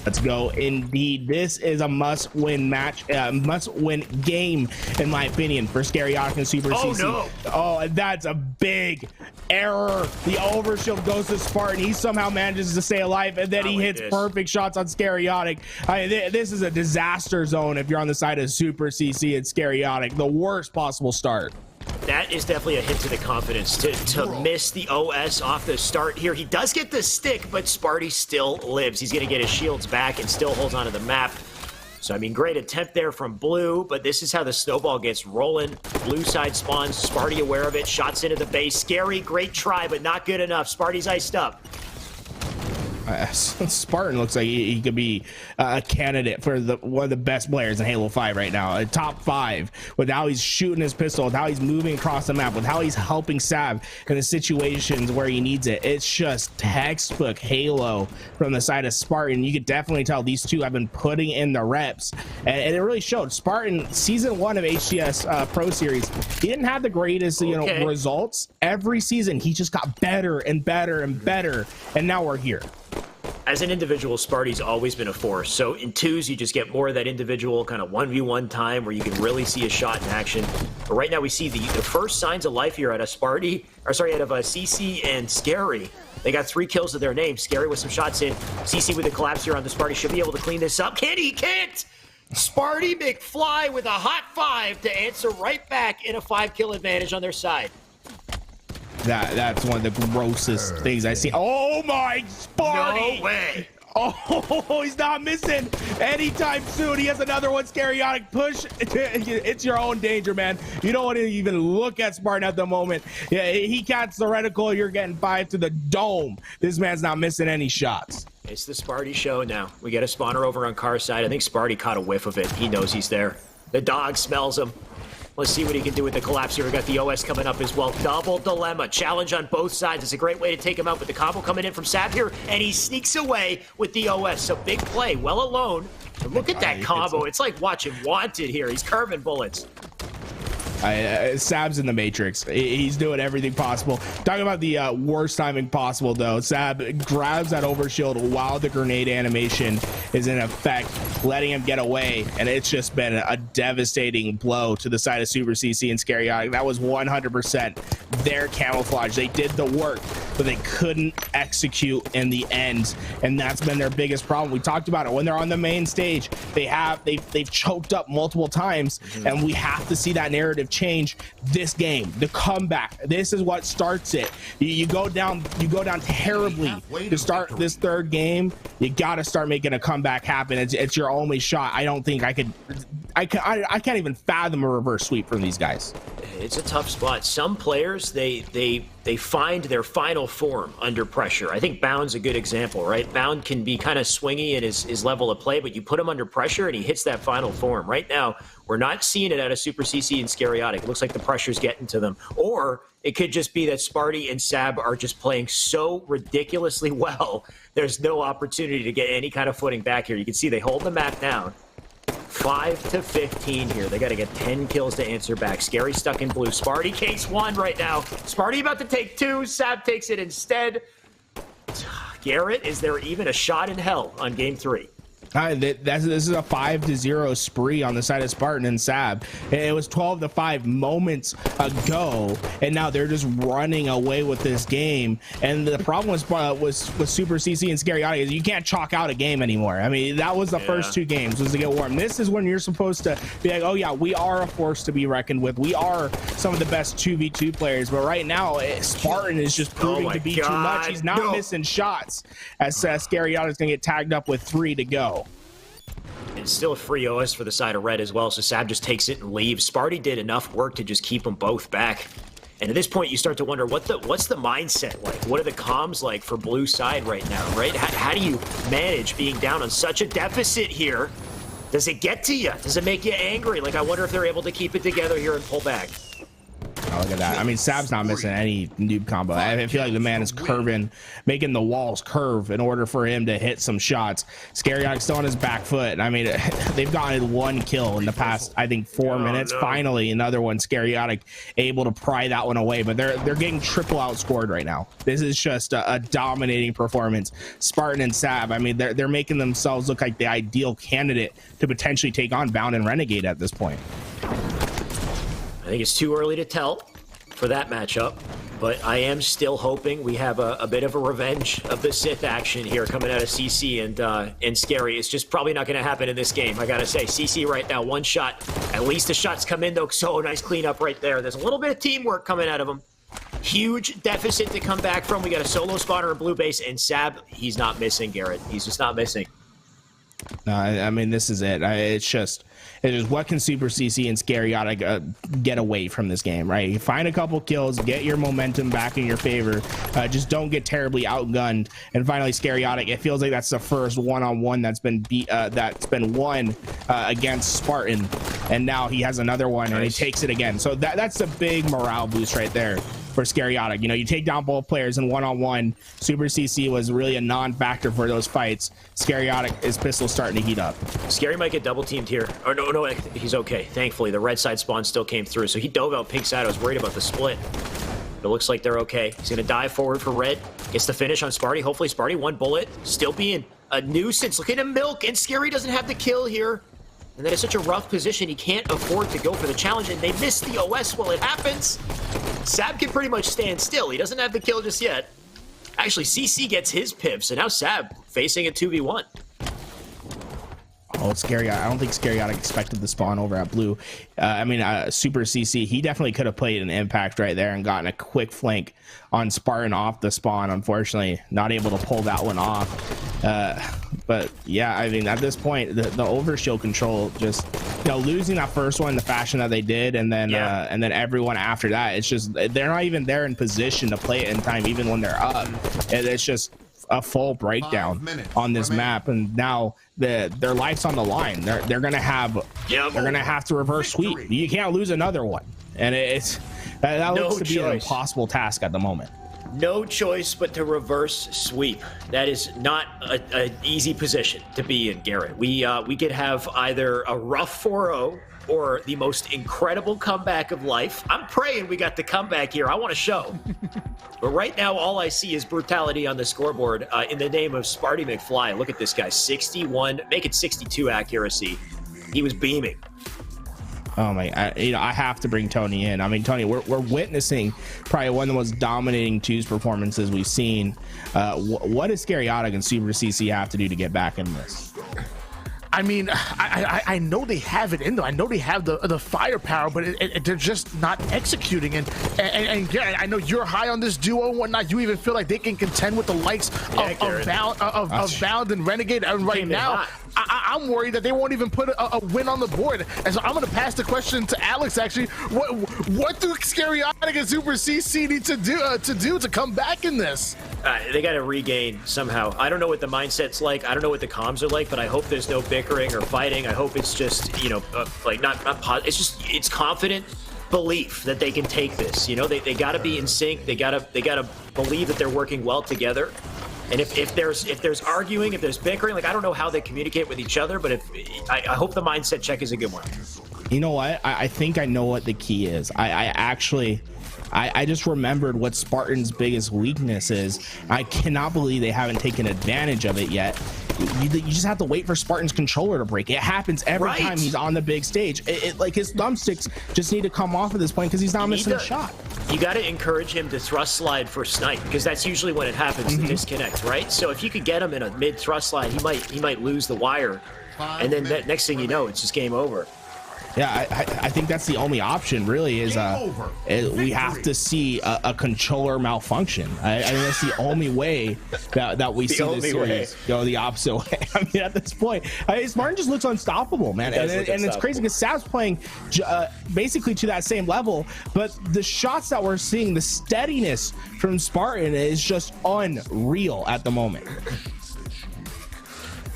Let's go. Indeed, this is a must-win match, must-win game, in my opinion, for Scaryotic and SuperCC. Oh, no. Oh, that's a big error. The overshield goes to Spartan. He somehow manages to stay alive, and then he hits perfect shots on Scaryotic. I mean, this is a disaster zone if you're on the side of SuperCC and Scaryotic. The worst possible start. That is definitely a hit to the confidence to miss the OS off the start here. He does get the stick, but Sparty still lives. He's going to get his shields back and still holds onto the map. So, I mean, great attempt there from Blue, but this is how the snowball gets rolling. Blue side spawns, Sparty aware of it, shots into the base. Scary, great try, but not good enough. Sparty's iced up. Spartan looks like he could be a candidate for one of the best players in Halo 5 right now. A top 5 with how he's shooting his pistol, with how he's moving across the map, with how he's helping Sav in the situations where he needs it. It's just textbook Halo from the side of Spartan. You could definitely tell these two have been putting in the reps, and it really showed. Spartan, season 1 of HCS Pro Series, he didn't have the greatest results. Every season he just got better and better and better, and now we're here. As an individual, Sparty's always been a force. So in 2s, you just get more of that individual kind of 1v1 time where you can really see a shot in action. But right now we see the first signs of life here out of Sparty, or sorry, out of CC and Scary. They got 3 kills to their name. Scary with some shots in. CC with a collapse here on the Sparty. Should be able to clean this up. Can he? Can't! Sparty McFly with a hot 5 to answer right back in a 5-kill advantage on their side. That's one of the grossest things I see. Oh my, Sparty! No way. Oh, he's not missing anytime soon. He has another one. Scaryotic push. It's your own danger, man. You don't want to even look at Spartan at the moment. Yeah, he catches the reticle. You're getting 5 to the dome. This man's not missing any shots. It's the Sparty show now. We get a spawner over on car side. I think Sparty caught a whiff of it. He knows he's there. The dog smells him. Let's see what he can do with the collapse here. We got the OS coming up as well. Double dilemma. Challenge on both sides. It's a great way to take him out with the combo coming in from Sav here, and he sneaks away with the OS. So big play, well alone. And look at that combo. It's like watching Wanted here. He's curving bullets. Sav's in the Matrix. He's doing everything possible. Talking about the worst timing possible, though. Sav grabs that overshield while the grenade animation is in effect, letting him get away. And it's just been a devastating blow to the side of SuperCC and Scaryotic. That was 100% their camouflage. They did the work, but they couldn't execute in the end. And that's been their biggest problem. We talked about it when they're on the main stage. They've choked up multiple times, and we have to see that narrative change this game. The comeback, this is what starts it. You go down terribly to start this third game. You got to start making a comeback happen. It's your only shot. I don't think I can't even fathom a reverse sweep from these guys. It's a tough spot. Some players, they find their final form under pressure. I think Bound's a good example, right? Bound can be kind of swingy in his level of play, but you put him under pressure and he hits that final form. Right now, we're not seeing it out of SuperCC and Scaryotic. It looks like the pressure's getting to them. Or it could just be that Sparty and Sav are just playing so ridiculously well, there's no opportunity to get any kind of footing back here. You can see they hold the map down. 5 to 15 here. They got to get 10 kills to answer back. Scary stuck in blue. Sparty case 1 right now. Sparty about to take 2. Sav takes it instead. Garrett, is there even a shot in hell on game 3? This is a 5-0 spree on the side of Spartan and Sav. It was 12-5 moments ago, and now they're just running away with this game. And the problem with SuperCC and Scaryotic is you can't chalk out a game anymore. I mean, that was the first 2 games, was to get warm. This is when you're supposed to be like, oh yeah, we are a force to be reckoned with. We are some of the best 2v2 players. But right now, Spartan is just proving to be too much. He's not missing shots, as Scaryotic is going to get tagged up with 3 to go. And still a free OS for the side of red as well, so Sav just takes it and leaves. Sparty did enough work to just keep them both back. And at this point, you start to wonder, what's the mindset like? What are the comms like for blue side right now, right? How do you manage being down on such a deficit here? Does it get to you? Does it make you angry? Like, I wonder if they're able to keep it together here and pull back. Oh, look at that. I mean, Sav's not missing any noob combo. I feel like the man is curving, making the walls curve in order for him to hit some shots. Scaryotic still on his back foot. I mean, they've gotten 1 kill in the past, I think, 4 minutes. Finally, another one. Scaryotic able to pry that one away, but they're getting triple outscored right now. This is just a dominating performance. Spartan and Sav, I mean, they're making themselves look like the ideal candidate to potentially take on Bound and Renegade at this point. I think it's too early to tell for that matchup, but I am still hoping we have a bit of a revenge of the Sith action here coming out of CC and Scary. It's just probably not going to happen in this game, I gotta say. CC right now, 1 shot. At least the shots come in, though. So nice cleanup right there. There's a little bit of teamwork coming out of them. Huge deficit to come back from. We got a solo spotter in blue base, and Sav, he's not missing, Garrett. He's just not missing. No, I mean, this is it. It's just what can SuperCC and Scaryotic get away from this game, right? You find a couple kills, get your momentum back in your favor, just don't get terribly outgunned. And finally, Scaryotic, it feels like that's the first one-on-one that's been won against Spartan, and now he has another one and he takes it again. So that's a big morale boost right there for Scaryotic. You know, you take down both players in one-on-one. SuperCC was really a non-factor for those fights. Scaryotic, his pistol starting to heat up. Scary might get double teamed here. Or no, he's okay. Thankfully, the red side spawn still came through, so he dove out pink side. I was worried about the split. But it looks like they're okay. He's gonna dive forward for red. Gets the finish on Sparty. Hopefully Sparty, 1 bullet. Still being a nuisance. Look at him milk, and Scary doesn't have the kill here. And that is such a rough position, he can't afford to go for the challenge, and they miss the OS while it happens. Sav can pretty much stand still. He doesn't have the kill just yet. Actually, CC gets his pips, and now Sav facing a 2v1. I don't think Scaryotic expected the spawn over at blue. SuperCC, he definitely could have played an impact right there and gotten a quick flank on Spartan off the spawn. Unfortunately, not able to pull that one off. But yeah, I mean, at this point, the overshield control, just losing that first one in the fashion that they did, and then everyone after that, it's just they're not even there in position to play it in time, even when they're up. It's just a full breakdown on this map, and now their life's on the line. They're gonna have to reverse sweep. You can't lose another one, and that looks to be an impossible task at the moment. No choice but to reverse sweep. That is not an easy position to be in, Garrett. We could have either a rough 4-0 or the most incredible comeback of life. I'm praying we got the comeback here. I want to show. But right now, all I see is brutality on the scoreboard in the name of Sparty McFly. Look at this guy, 61, make it 62 accuracy. He was beaming. Oh my! I have to bring Tony in. I mean, Tony, we're witnessing probably one of the most dominating twos performances we've seen. What does Scaryotic and SuperCC have to do to get back in this? I mean, I know they have it in them. I know they have the firepower, but they're just not executing. And Garrett, I know you're high on this duo and whatnot. You even feel like they can contend with the likes of Bound and Renegade. And right now, I'm worried that they won't even put a win on the board. And so I'm going to pass the question to Alex. Actually, what do Scaryotic and SuperCC need to do to come back in this? They got to regain somehow. I don't know what the mindset's like. I don't know what the comms are like, but I hope there's no bickering or fighting. I hope it's just, it's confident belief that they can take this. They got to be in sync. They got to believe that they're working well together. And if there's arguing, if there's bickering, I don't know how they communicate with each other, but I hope the mindset check is a good one. You know what? I think I know what the key is. I just remembered what Spartan's biggest weakness is. I cannot believe they haven't taken advantage of it yet. You just have to wait for Spartan's controller to break. It happens every time he's on the big stage. Like his thumbsticks just need to come off at this point because he's not missing a shot. You got to encourage him to thrust slide for snipe because that's usually when it happens, the disconnect, right? So if you could get him in a mid thrust slide, he might lose the wire, and then next thing you know, it's just game over. Yeah, I think that's the only option really is we have to see a controller malfunction. I think that's the only way that we see this series go the opposite way. I mean, at this point, Spartan just looks unstoppable, man. And it's crazy because Sav's playing basically to that same level, but the shots that we're seeing, the steadiness from Spartan is just unreal at the moment.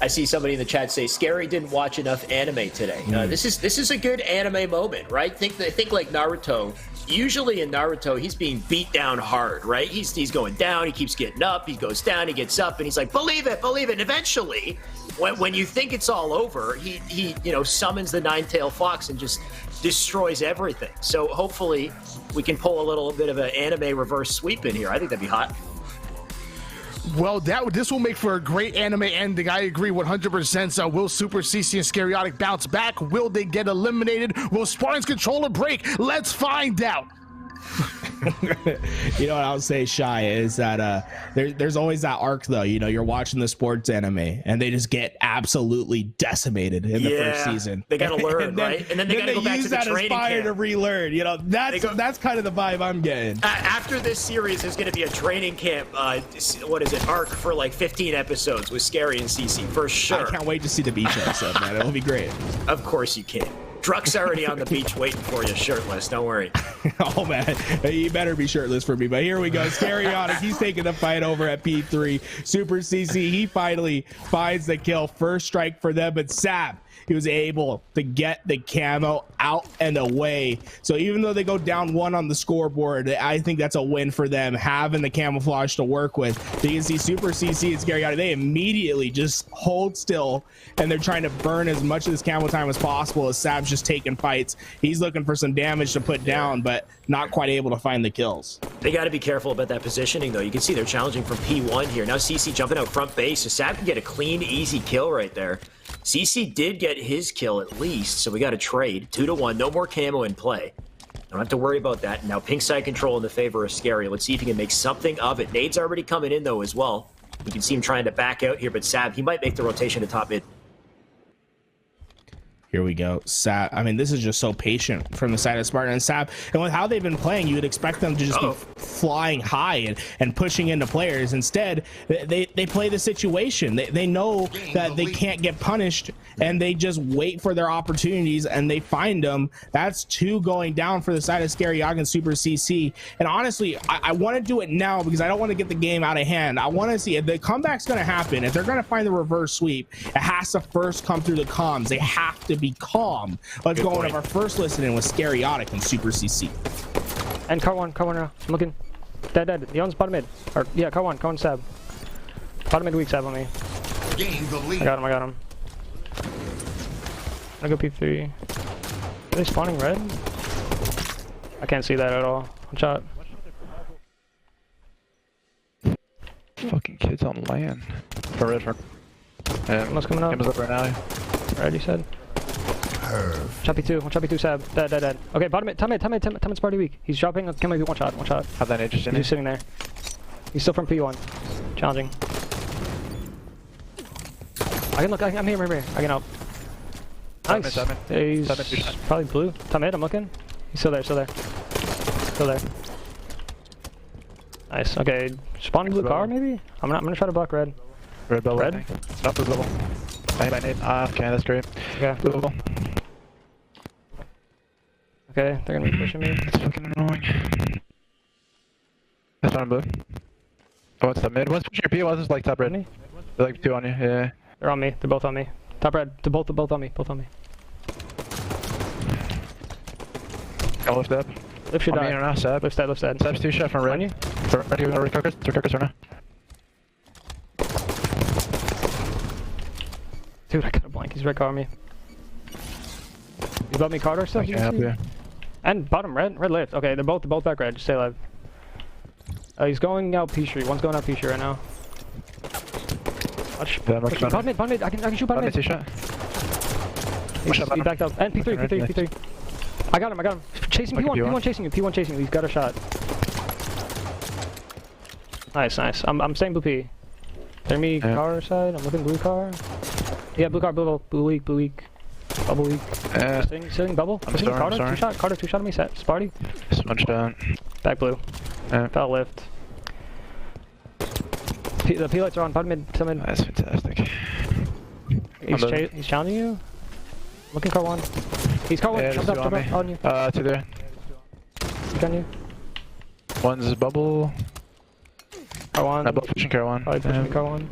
I see somebody in the chat say Scary didn't watch enough anime today. This is a good anime moment, right? Think like Naruto. Usually in Naruto, he's being beat down hard, right? He's going down, he keeps getting up, he goes down, he gets up, and he's like, believe it. And eventually, when you think it's all over, he summons the nine-tailed fox and just destroys everything. So hopefully we can pull a little bit of an anime reverse sweep in here. I think that'd be hot. Well, this will make for a great anime ending. I agree 100%. So will SuperCC and Scaryotic bounce back? Will they get eliminated? Will Spartan's controller break? Let's find out. You know what I'll say, Shy, is that there's always that arc though. You're watching the sports anime and they just get absolutely decimated in the first season. They gotta learn, right? And then they gotta go back to the training camp to relearn. That's kind of the vibe I'm getting. After this series, there's gonna be a training camp. Arc for like 15 episodes with Scary and CC for sure. I can't wait to see the beach episode, man. It'll be great. Of course you can. Druck's already on the beach waiting for you, shirtless. Don't worry. Oh, man. You better be shirtless for me. But here we go. Scaryotic, he's taking the fight over at P3. SuperCC, he finally finds the kill. First strike for them. But Sav, he was able to get the camo out and away. So even though they go down one on the scoreboard, I think that's a win for them, having the camouflage to work with. You can see SuperCC and Scaryotic, they immediately just hold still, and they're trying to burn as much of this camo time as possible as Sav's just taking fights. He's looking for some damage to put down, but not quite able to find the kills. They got to be careful about that positioning, though. You can see they're challenging from P1 here. Now CC jumping out front base, so Sav can get a clean, easy kill right there. CC did get his kill at least, so we got to trade 2-1. No more camo in play. Don't have to worry about that. Now pink side control in the favor of Scary. Let's see if he can make something of it. Nade's already coming in though as well. You can see him trying to back out here, but Sav, he might make the rotation to top mid. Here we go. Sav. I mean, this is just so patient from the side of Spartan and Sav. And with how they've been playing, you would expect them to just be flying high and pushing into players. Instead, they play the situation. They know that they can't get punished, and they just wait for their opportunities, and they find them. That's 2 going down for the side of Scaryotic and SuperCC. And honestly, I want to do it now because I don't want to get the game out of hand. I want to see if the comeback's going to happen. If they're going to find the reverse sweep, it has to first come through the comms. They have to be calm. Let's go into our first listening with Scaryotic and SuperCC. And car one now. I'm looking. Dead. The owns bottom mid. Or yeah, car one Sav. Bottom mid weak Sav on me. Gain the lead. I got him. I go P3. Are they spawning red? I can't see that at all. One shot. Fucking kids on land. For red. Someone's coming up. Up right now. Red, you said. Choppy 2, Sav. Dead. Okay, bottom mid, time mid, Sparty weak. He's dropping, can maybe one shot. Have that interest in He's sitting there. He's still from P1. Challenging. I can look, I'm here. I can help. Nice. He's probably blue. Time mid, I'm looking. He's still there. Nice, okay. Spawning blue car, maybe? I'm gonna try to block red. Red bubble. Red? Stop blue bubble. I need. Okay, that's great. Okay. Blue bubble. Okay, they're gonna be pushing me. That's fucking annoying. That's not blue. Oh, what's the mid? What's pushing your P? What's like top red? They're like 2 on you, yeah. They're on me. They're both on me. Top red. They're both on me. I'll lift up. Lift should die. Now, Sab. Lift dead. Sab's 2 shot from red. On you? Ready with our cookers? They're cookers right now. Dude, I got a blank. He's red car on me. You got me Carter still? I can help you. And bottom red lift. Okay, they're both back red. Just stay alive. He's going out P Street. One's going out P Street right now. Watch. Bottom mid. I can shoot bottom mid. Shot. He backed up. And P3. I got him. Chasing P1 chasing you. He's got a shot. Nice. I'm staying blue P. They're me car side. I'm looking blue car. Yeah, blue car, blue weak. Bubble weak. Sitting bubble. I'm sorry, Carter, I'm sorry. Carter, 2 shot on me. Set. Sparty. Smunched down. Back blue. Fell lift. The P lights are on. Bottom mid. That's fantastic. He's challenging you. Looking car 1. He's car 1. Yeah, Jumped up on you. 2 there. He's on you. One's bubble. Car 1. Both pushing car 1. Probably pushing car 1.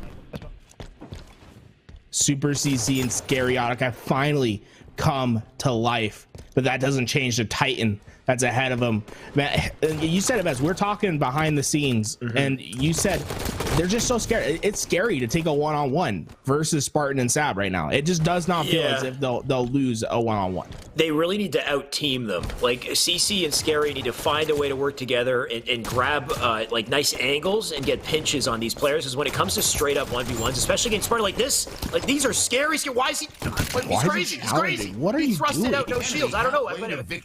SuperCC and Scaryotic have finally come to life, but that doesn't change the Titan that's ahead of them. Man, you said it best. We're talking behind the scenes, and you said they're just so scared. It's scary to take a one-on-one versus Spartan and Sav right now. It just does not feel as if they'll lose a one-on-one. They really need to out-team them. Like, CC and Scary need to find a way to work together and grab, like, nice angles and get pinches on these players. Because when it comes to straight-up 1v1s, especially against Spartan like this, like, these are scary. Why is he... He's crazy. He's crazy. What are you thrusted doing? out, no shields. I don't know.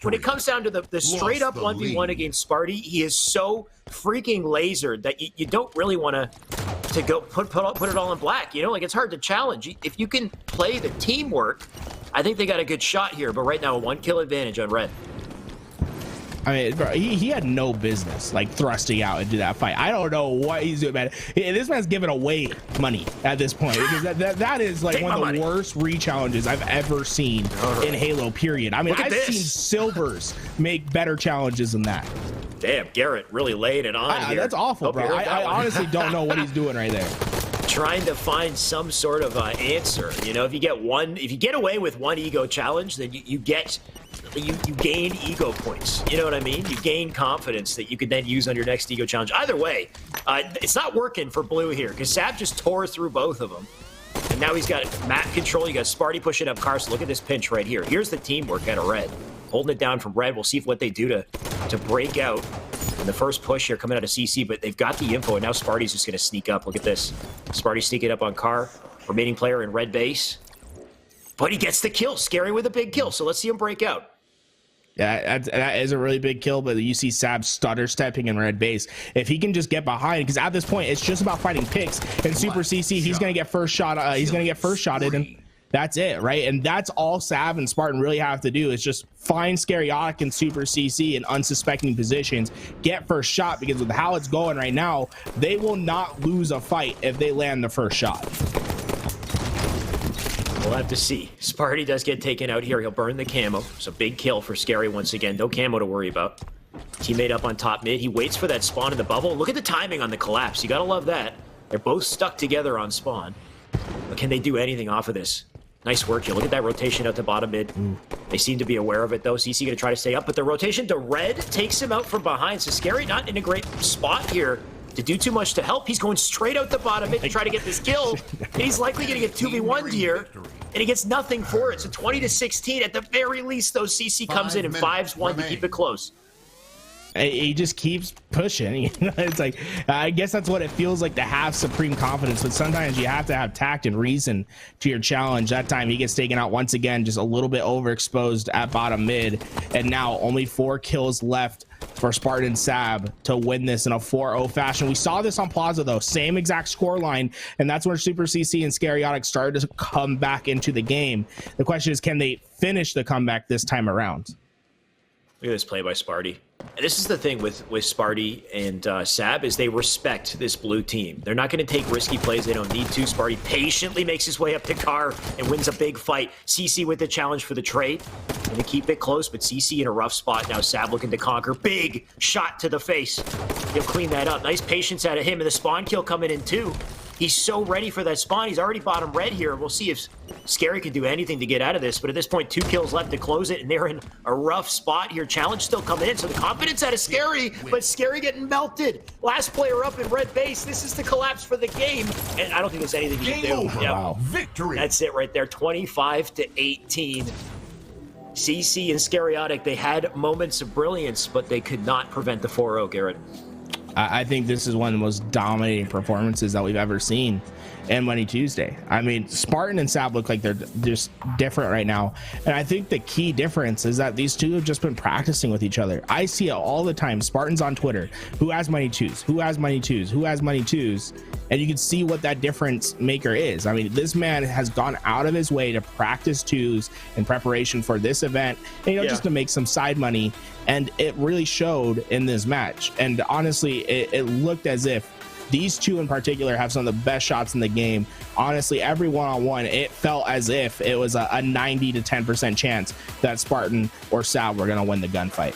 When it comes down to the straight-up 1v1 against Sparty, he is so freaking lasered that you don't really want to go put it all in black. You know, like, it's hard to challenge. If you can play the teamwork, I think they got a good shot here, but right now a 1 kill advantage on red. I mean, bro, he had no business like thrusting out into that fight. I don't know what he's doing, man. This man's giving away money at this point because that is like one of the worst re-challenges I've ever seen in Halo, period. I mean, I've seen Silvers make better challenges than that. Damn, Garrett really laid it on here. That's awful, bro. I honestly don't know what he's doing right there. Trying to find some sort of answer. You know, if you get away with one ego challenge, then you gain ego points. You know what I mean? You gain confidence that you could then use on your next ego challenge. Either way, it's not working for blue here because Sav just tore through both of them. And now he's got map control. You got Sparty pushing up Carson. Look at this pinch right here. Here's the teamwork out of red. Holding it down from red. We'll see what they do to break out in the first push here coming out of CC, but they've got the info, and now Sparty's just going to sneak up. Look at this. Sparty sneaking up on Car. Remaining player in red base. But he gets the kill. Scary with a big kill, so let's see him break out. Yeah, that is a really big kill, but you see Sav stutter stepping in red base. If he can just get behind, because at this point it's just about fighting picks. And SuperCC, he's gonna get first shot. He's gonna get first shotted, and That's it, right? And that's all Sav and Spartan really have to do is just find Scaryotic and Super CC in unsuspecting positions, get first shot, because with how it's going right now, they will not lose a fight if they land the first shot. We'll have to see. Sparty does get taken out here. He'll burn the camo. So big kill for Scary once again. No camo to worry about. Teammate up on top mid. He waits for that spawn in the bubble. Look at the timing on the collapse. You gotta love that. They're both stuck together on spawn. But can they do anything off of this? Nice work here. Look at that rotation out to bottom mid. They seem to be aware of it, though. CC going to try to stay up, but the rotation to red takes him out from behind. So Scary not in a great spot here to do too much to help. He's going straight out the bottom mid to try to get this kill. And he's likely going to get 2v1'd here, and he gets nothing for it. So 20-16. At the very least, though, CC comes in and 5s1 to keep it close. He just keeps pushing. It's like, I guess that's what it feels like to have supreme confidence, but sometimes you have to have tact and reason to your challenge. That time he gets taken out once again, just a little bit overexposed at bottom mid, and now only 4 kills left for Spartan and Sav to win this in a 4-0 fashion. We saw this on Plaza, though, same exact score line, and that's where SuperCC and Scaryotic started to come back into the game. The question is, can they finish the comeback this time around? Look at this play by Sparty. And this is the thing with Sparty and Sav, is they respect this blue team. They're not going to take risky plays. They don't need to. Sparty patiently makes his way up to Car and wins a big fight. CC with the challenge for the trade. Going to keep it close, but CC in a rough spot now. Sav looking to conquer. Big shot to the face. He'll clean that up. Nice patience out of him, and the spawn kill coming in too. He's so ready for that spawn. He's already bottom red here. We'll see if Scary can do anything to get out of this. But at this point, 2 kills left to close it, and they're in a rough spot here. Challenge still coming in, so the confidence out of Scary, but Scary getting melted. Last player up in red base. This is the collapse for the game, and I don't think there's anything you can do. Yeah. Wow. Victory. That's it right there. 25-18. CC and Scaryotic, they had moments of brilliance, but they could not prevent the 4-0, Garrett. I think this is one of the most dominating performances that we've ever seen in Money Tuesday. I mean, Spartan and Sav look like they're just different right now. And I think the key difference is that these two have just been practicing with each other. I see it all the time. Spartan's on Twitter. Who has Money Twos? Who has Money Twos? Who has Money Twos? And you can see what that difference maker is. I mean, this man has gone out of his way to practice twos in preparation for this event, and, just to make some side money. And it really showed in this match. And honestly, it looked as if these two in particular have some of the best shots in the game. Honestly, every one-on-one, it felt as if it was a 90 to 10% chance that Spartan or Sav were going to win the gunfight.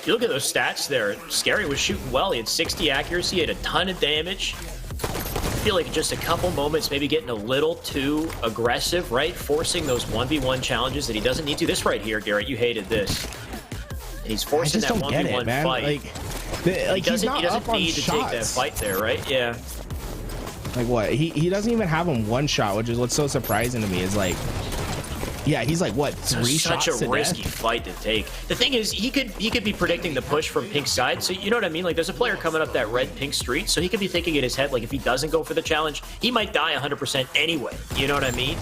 You look at those stats there. Scary was shooting well. He had 60 accuracy, he had a ton of damage. I feel like just a couple moments, maybe getting a little too aggressive, right? Forcing those 1v1 challenges that he doesn't need to. This right here, Garrett, you hated this. He's forcing that 1v1 fight. He doesn't need to take that fight there, right? Yeah. Like what? He doesn't even have him one shot, which is what's so surprising to me. Is like, yeah, he's like what, 3 shots to death? Such a risky fight to take. The thing is, he could be predicting the push from Pink's side. So you know what I mean? Like, there's a player coming up that red Pink street, so he could be thinking in his head, like, if he doesn't go for the challenge, he might die 100% anyway. You know what I mean?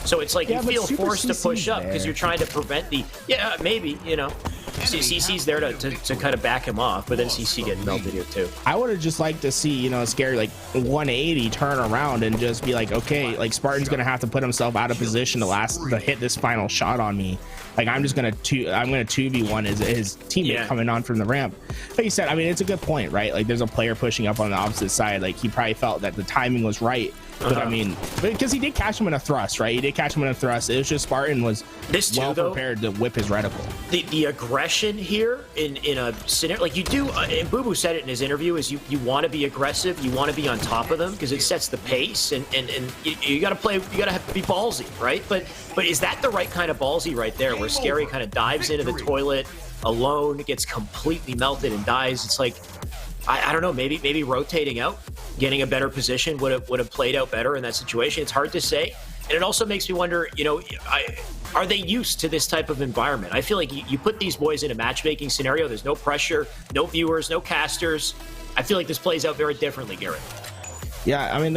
So it's like you feel forced to push up because you're trying to prevent the maybe, you know. CC's there to kind of back him off, but then CC getting melted here too. I would have just liked to see, you know, Scary like 180 turn around and just be like, okay, like Spartan's gonna have to put himself out of position to hit this final shot on me. Like I'm gonna 2v1 his teammate coming on from the ramp. Like you said, I mean, it's a good point, right? Like there's a player pushing up on the opposite side. Like he probably felt that the timing was right. But I mean, because he did catch him in a thrust, right? He did catch him in a thrust. It was just Spartan was prepared to whip his reticle. The aggression here in a scenario like you do, and Boo Boo said it in his interview, is you want to be aggressive, you want to be on top of them because it sets the pace, and you got to play, you got to have to be ballsy, right? But is that the right kind of ballsy right there, where Scary kind of dives into the toilet alone, gets completely melted and dies? It's like, I don't know, maybe rotating out, getting a better position would have played out better in that situation. It's hard to say. And it also makes me wonder, you know, are they used to this type of environment? I feel like you put these boys in a matchmaking scenario, there's no pressure, no viewers, no casters. I feel like this plays out very differently, Garrett. Yeah, I mean,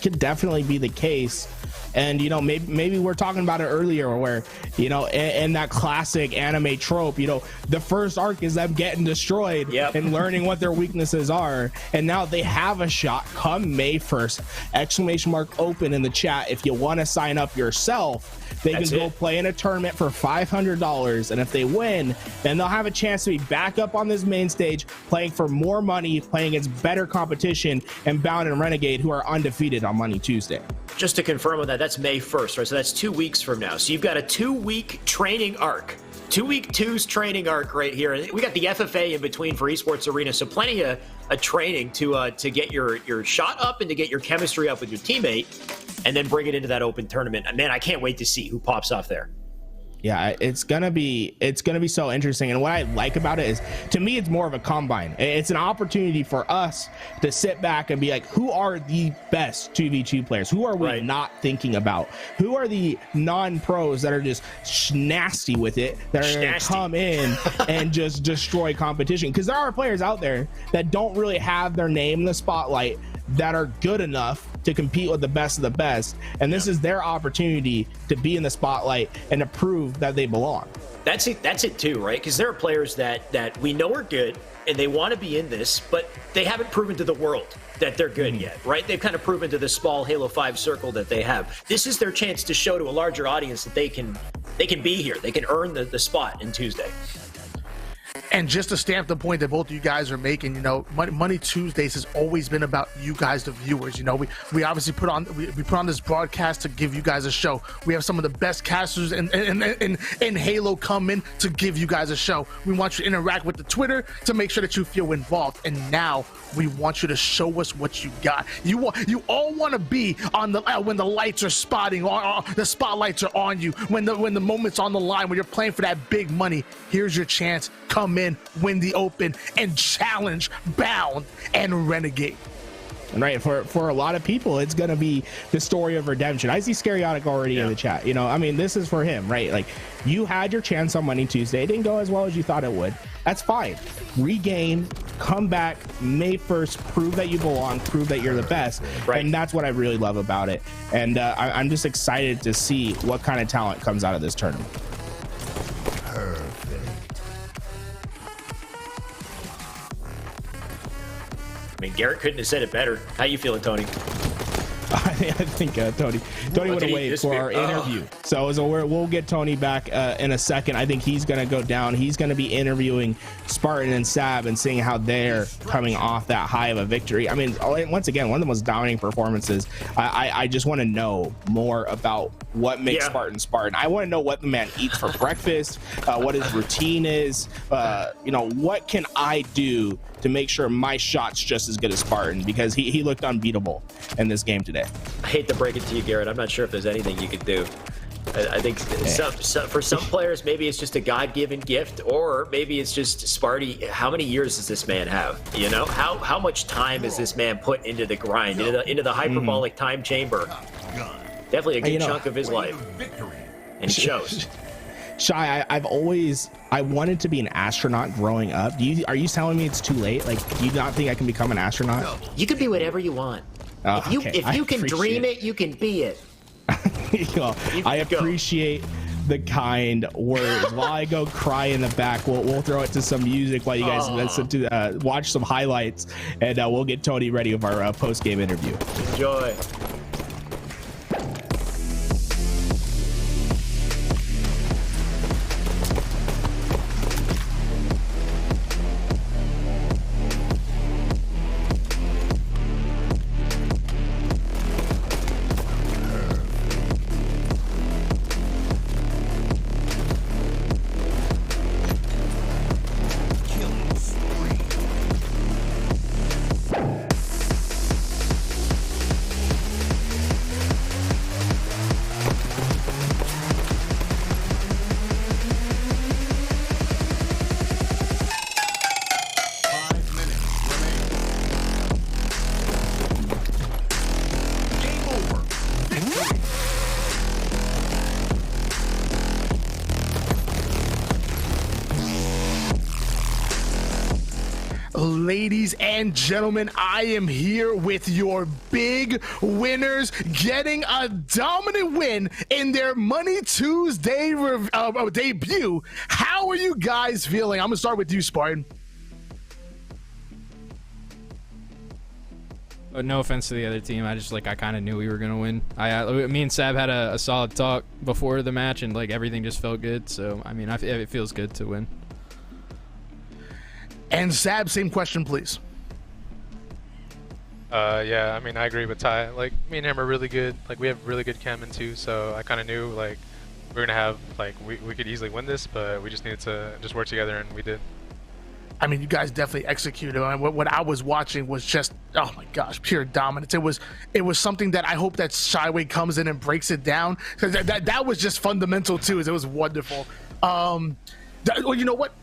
could definitely be the case. And, you know, maybe we're talking about it earlier where, you know, in that classic anime trope, you know, the first arc is them getting destroyed and learning what their weaknesses are. And now they have a shot come May 1st, ! Open in the chat. If you want to sign up yourself, they can go play in a tournament for $500. And if they win, then they'll have a chance to be back up on this main stage, playing for more money, playing against better competition, and Bound and Renegade, who are undefeated on Money Tuesday. Just to confirm on that, that's May 1st, right? So that's 2 weeks from now. So you've got a 2-week training arc. 2-week twos training arc right here. And we got the FFA in between for Esports Arena. So plenty of training to get your shot up and to get your chemistry up with your teammate and then bring it into that open tournament. And man, I can't wait to see who pops off there. Yeah, it's gonna be so interesting. And what I like about it is, to me, it's more of a combine. It's an opportunity for us to sit back and be like, who are the best 2v2 players? Who are we not thinking about? Who are the non-pros that are just nasty with it, that are gonna come in and just destroy competition? Because there are players out there that don't really have their name in the spotlight that are good enough to compete with the best of the best, and this is their opportunity to be in the spotlight and to prove that they belong. That's it too, right? Because there are players that we know are good and they want to be in this, but they haven't proven to the world that they're good yet, right? They've kind of proven to the small Halo 5 circle that they have. This is their chance to show to a larger audience that they can be here. They can earn the spot in Tuesday. And just to stamp the point that both of you guys are making, you know, Money Tuesdays has always been about you guys, the viewers. You know, we obviously put on this broadcast to give you guys a show. We have some of the best casters in Halo come in to give you guys a show. We want you to interact with the Twitter to make sure that you feel involved. And now we want you to show us what you got. You all want to be on the when the lights are spotting, or the spotlights are on you, when the moment's on the line, when you're playing for that big money. Here's your chance. Come in, win the open, and challenge Bound and Renegade. And right, for a lot of people, it's gonna be the story of redemption. I see Scaryotic already in the chat. You know, I mean, this is for him, right? Like, you had your chance on Money Tuesday. It didn't go as well as you thought it would. That's fine. Regain, come back, May 1st, prove that you belong, prove that you're the best. Right. And that's what I really love about it. And I'm just excited to see what kind of talent comes out of this tournament. I mean, Garrett couldn't have said it better. How you feeling, Tony? I think Tony would have waited for our interview. So we'll get Tony back in a second. I think he's going to go down. He's going to be interviewing Spartan and Sav and seeing how they're coming off that high of a victory. I mean, once again, one of the most dominating performances. I just want to know more about what makes Spartan. I want to know what the man eats for breakfast, what his routine is. You know, what can I do to make sure my shot's just as good as Spartan, because he looked unbeatable in this game today. I hate to break it to you, Garrett. I'm not sure if there's anything you could do. I think for some players, maybe it's just a God-given gift, or maybe it's just Sparty. How many years does this man have? You know, how much time has this man put into the grind, into the hyperbolic time chamber? Definitely a good chunk of his life, and it shows. Shy, I wanted to be an astronaut growing up. Are you telling me it's too late? Like, do you not think I can become an astronaut? You can be whatever you want. If you can dream it, you can be it. Well, I appreciate the kind words. While I go cry in the back, we'll throw it to some music while you guys listen to watch some highlights, and we'll get Tony ready with our post-game interview. Enjoy. ladies and gentlemen, I am here with your big winners getting a dominant win in their Money Tuesday debut. How are you guys feeling? I'm gonna start with you, Spartan. No offense to the other team, I kind of knew we were gonna win. Me and Sav had a solid talk before the match, and like everything just felt good. So I mean, it feels good to win. And Sav, same question, please. Yeah, I mean, I agree with Ty. Like, me and him are really good. Like, we have really good chem too. So I kind of knew like we were gonna have like we could easily win this, but we just needed to just work together, and we did. I mean, you guys definitely executed. And what I was watching was just, oh my gosh, pure dominance. It was something that I hope that Shyway comes in and breaks it down, because that was just fundamental too. It was wonderful. Well, you know what?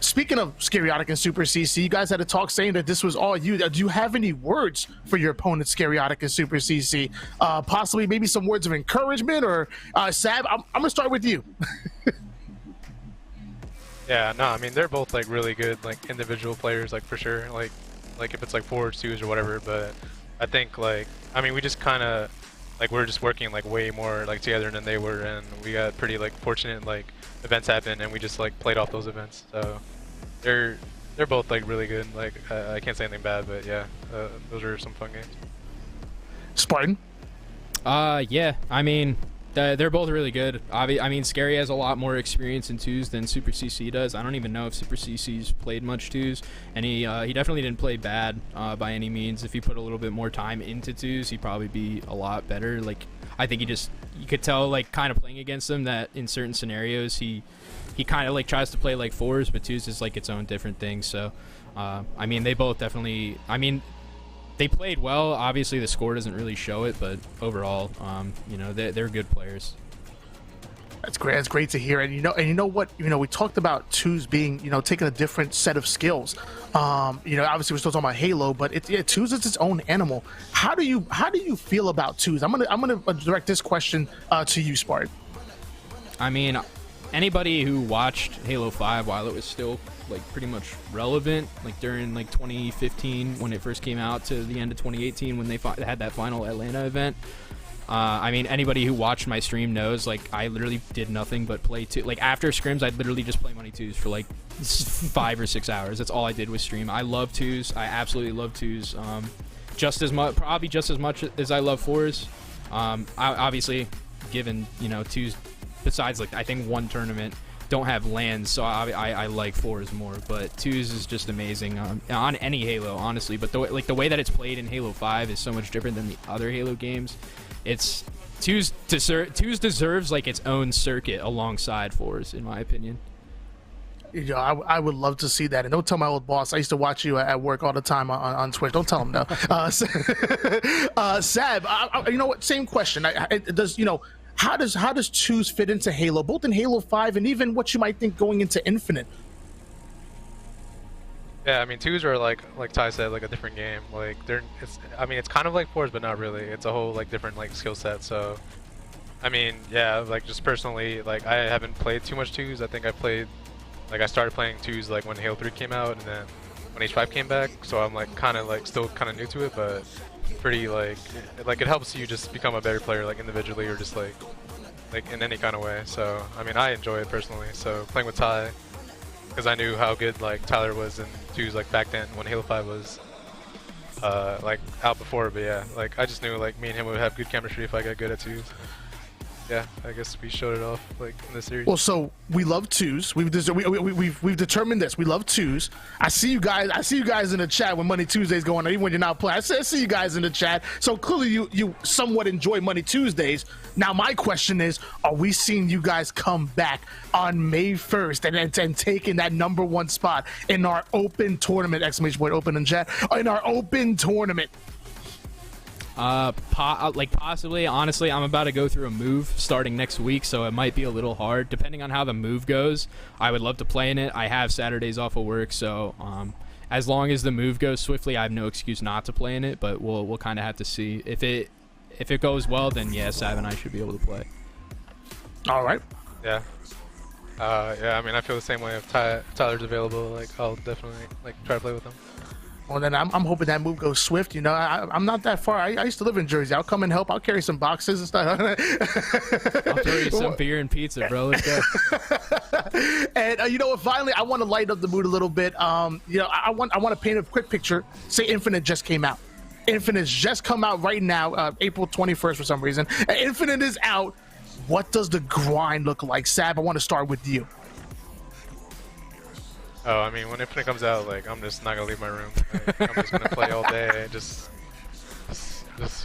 Speaking of Scaryotic and SuperCC, you guys had a talk saying that this was all you. Do you have any words for your opponent, Scaryotic and SuperCC? Possibly maybe some words of encouragement, or Sav, I'm gonna start with you. Yeah, no, I mean, they're both like really good, like individual players, like for sure. Like if it's like forwards, twos, or whatever. But I think like, I mean, we just kind of like we're just working like way more like together than they were, and we got pretty like fortunate like events happen, and we just like played off those events. So they're both like really good. Like I can't say anything bad, but yeah, those are some fun games. Spartan. Yeah, I mean, they're both really good. I mean, Scary has a lot more experience in twos than SuperCC does. I don't even know if SuperCC's played much twos, and he definitely didn't play bad by any means. If he put a little bit more time into twos, he'd probably be a lot better. Like, I think you could tell, like, kind of playing against him, that in certain scenarios he kind of like tries to play like fours, but twos is like its own different thing. So, I mean, they both definitely. I mean, they played well. Obviously, the score doesn't really show it, but overall, you know, they're good players. That's great. That's great to hear. And you know what? We talked about twos being, taking a different set of skills. Obviously we're still talking about Halo, but twos is its own animal. How do you feel about twos? I'm gonna direct this question to you, Spartan. I mean, anybody who watched Halo 5 while it was still like pretty much relevant, like during like 2015 when it first came out to the end of 2018 when they had that final Atlanta event. I mean, anybody who watched my stream knows, like, I literally did nothing but play two. Like, after scrims, I'd literally just play Money Twos for like 5 or 6 hours. That's all I did with stream. I love twos. I absolutely love twos. Probably just as much as I love fours. Obviously, given twos, besides like I think one tournament, don't have lands, so I like fours more, but twos is just amazing on any Halo, honestly. But the way that it's played in Halo 5 is so much different than the other Halo games. It's twos deserves like its own circuit alongside fours, in my opinion. I would love to see that. And don't tell my old boss, I used to watch you at work all the time on Twitch. Don't tell him no. Sav, you know what? Same question. How does twos fit into Halo, both in Halo 5 and even what you might think going into Infinite? Yeah, I mean, twos are like Ty said, like a different game. Like it's kind of like fours, but not really. It's a whole like different like skill set. So, I mean, yeah, like just personally, like I haven't played too much twos. I think I started playing twos like when Halo 3 came out, and then when H5 came back. So I'm like still kind of new to it, but pretty like it helps you just become a better player, like individually or just like in any kind of way. So I mean, I enjoy it personally. So playing with Ty, because I knew how good like Tyler was in twos like back then when Halo 5 was like out before. But yeah, like I just knew like me and him would have good chemistry if I got good at twos. Yeah, I guess we showed it off like in this series. Well, so we love twos. We've determined this. We love twos. I see you guys in the chat when Money Tuesdays going on, even when you're not playing. I see you guys in the chat. So clearly you somewhat enjoy Money Tuesdays. Now my question is, are we seeing you guys come back on May 1st and taking that #1 spot in our open tournament? Exclamation point open in chat. In our open tournament. Possibly. Honestly, I'm about to go through a move starting next week, so it might be a little hard. Depending on how the move goes, I would love to play in it. I have Saturdays off of work, so as long as the move goes swiftly, I have no excuse not to play in it. But we'll kind of have to see. If it goes well, then yeah, Sav and I should be able to play. All right. Yeah. Yeah. I mean, I feel the same way. If Tyler's available, like I'll definitely like try to play with him. Well, then I'm hoping that move goes swift. You know, I'm not that far. I used to live in Jersey. I'll come and help. I'll carry some boxes and stuff. I'll throw you some beer and pizza, bro. Let's go. And you know what? Finally, I want to light up the mood a little bit. You know, I want to paint a quick picture. Say Infinite just came out. Infinite's just come out right now, April 21st for some reason. Infinite is out. What does the grind look like? Sab, I want to start with you. Oh, I mean, when Infinite comes out, like, I'm just not gonna leave my room. Like, I'm just gonna play all day, just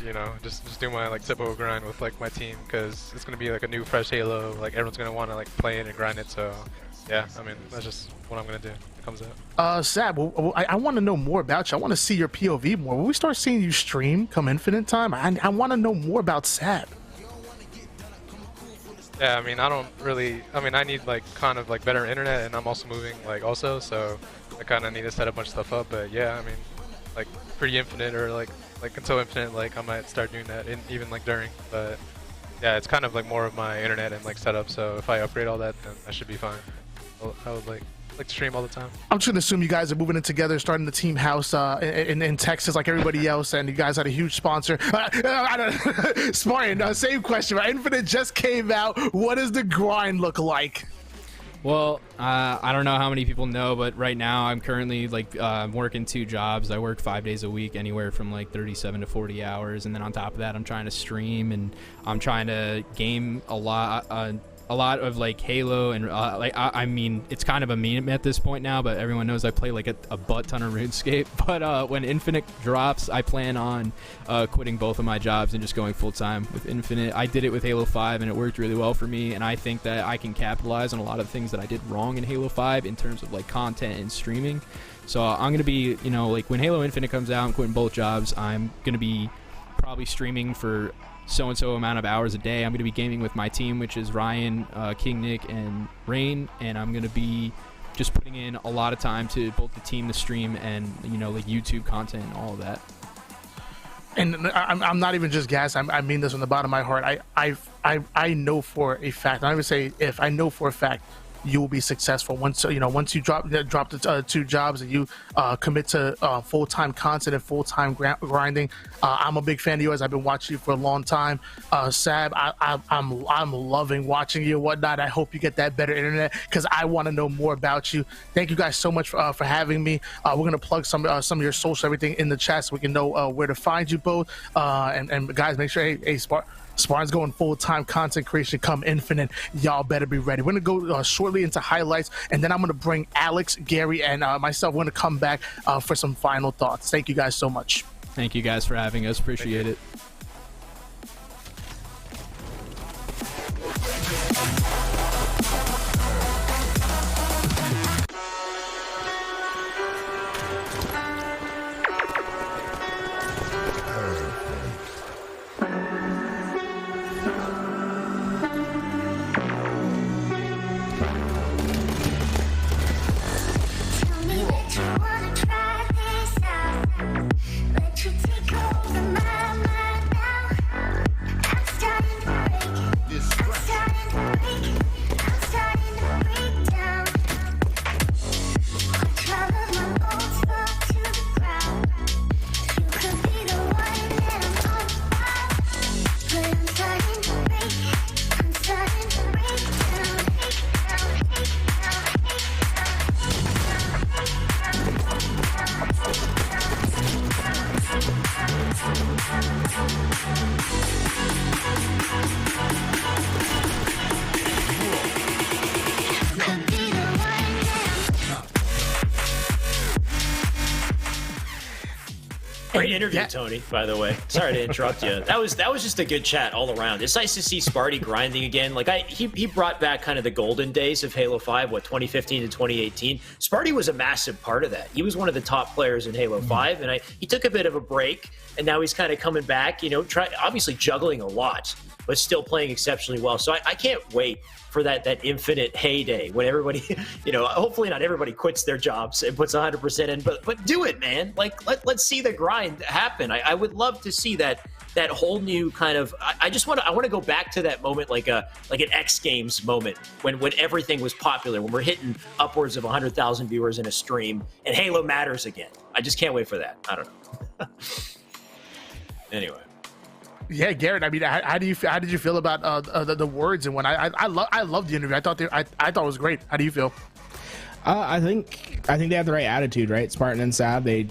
you know, just do my like typical grind with like my team, because it's gonna be like a new fresh Halo. Like everyone's gonna want to like play it and grind it. So yeah, I mean, that's just what I'm gonna do when it comes out. Sab, I want to know more about you. I want to see your POV more. When we start seeing you stream come Infinite time, I want to know more about Sab. Yeah, I mean, I don't really. I mean, I need like kind of like better internet, and I'm also moving like also, so I kind of need to set a bunch of stuff up. But yeah, I mean, like pre-Infinite or like until Infinite, like I might start doing that even like during. But yeah, it's kind of like more of my internet and like setup. So if I upgrade all that, then I should be fine. I would like to stream all the time. I'm just gonna assume you guys are moving in together, starting the team house in Texas like everybody else, and you guys had a huge sponsor. Spartan, same question. Right? Infinite just came out. What does the grind look like? Well, I don't know how many people know, but right now I'm currently like working 2 jobs. I work 5 days a week, anywhere from like 37 to 40 hours, and then on top of that, I'm trying to stream and I'm trying to game a lot of like Halo, and like I mean, it's kind of a meme at this point now, but everyone knows I play like a butt ton of RuneScape. But when Infinite drops, I plan on quitting both of my jobs and just going full time with Infinite. I did it with Halo 5 and it worked really well for me, and I think that I can capitalize on a lot of things that I did wrong in Halo 5 in terms of like content and streaming. So I'm gonna be, you know, like when Halo Infinite comes out, I'm quitting both jobs. I'm gonna be probably streaming for so-and-so amount of hours a day. I'm going to be gaming with my team, which is Ryan, King Nick, and Rain, and I'm going to be just putting in a lot of time to both the team, the stream, and, you know, like YouTube content and all of that. And I'm not even just gas. I mean this from the bottom of my heart. I know for a fact. I don't even say if. I know for a fact you will be successful once you drop the 2 jobs and you commit to full-time content and full-time grinding. I'm a big fan of yours. I've been watching you for a long time. Sab, I'm loving watching you and whatnot. I hope you get that better internet because I want to know more about you. Thank you guys so much for having me. We're gonna plug some of your social, everything in the chat, so we can know where to find you both. And guys, make sure Spartan's going full-time content creation come Infinite. Y'all better be ready. We're going to go shortly into highlights, and then I'm going to bring Alex, Gary, and myself. We're going to come back for some final thoughts. Thank you guys so much. Thank you guys for having us. Appreciate it. Great interview, Tony, by the way. Sorry to interrupt you. That was just a good chat all around. It's nice to see Sparty grinding again. Like he brought back kind of the golden days of Halo 5, 2015 to 2018. Sparty was a massive part of that. He was one of the top players in Halo 5, and he took a bit of a break, and now he's kind of coming back, you know, obviously juggling a lot. but still playing exceptionally well. So I can't wait for that infinite heyday when everybody, hopefully not everybody quits their jobs and puts 100% in, but do it, man. Like let's see the grind happen. I would love to see that whole new kind of. I want to go back to that moment, like an X Games moment when everything was popular, when we're hitting upwards of 100,000 viewers in a stream and Halo matters again. I just can't wait for that. I don't know. Anyway. Yeah, Garrett. I mean, how did you feel about the words and when I love the interview. I thought it was great. How do you feel? I think they have the right attitude, right? Spartan and Sav, they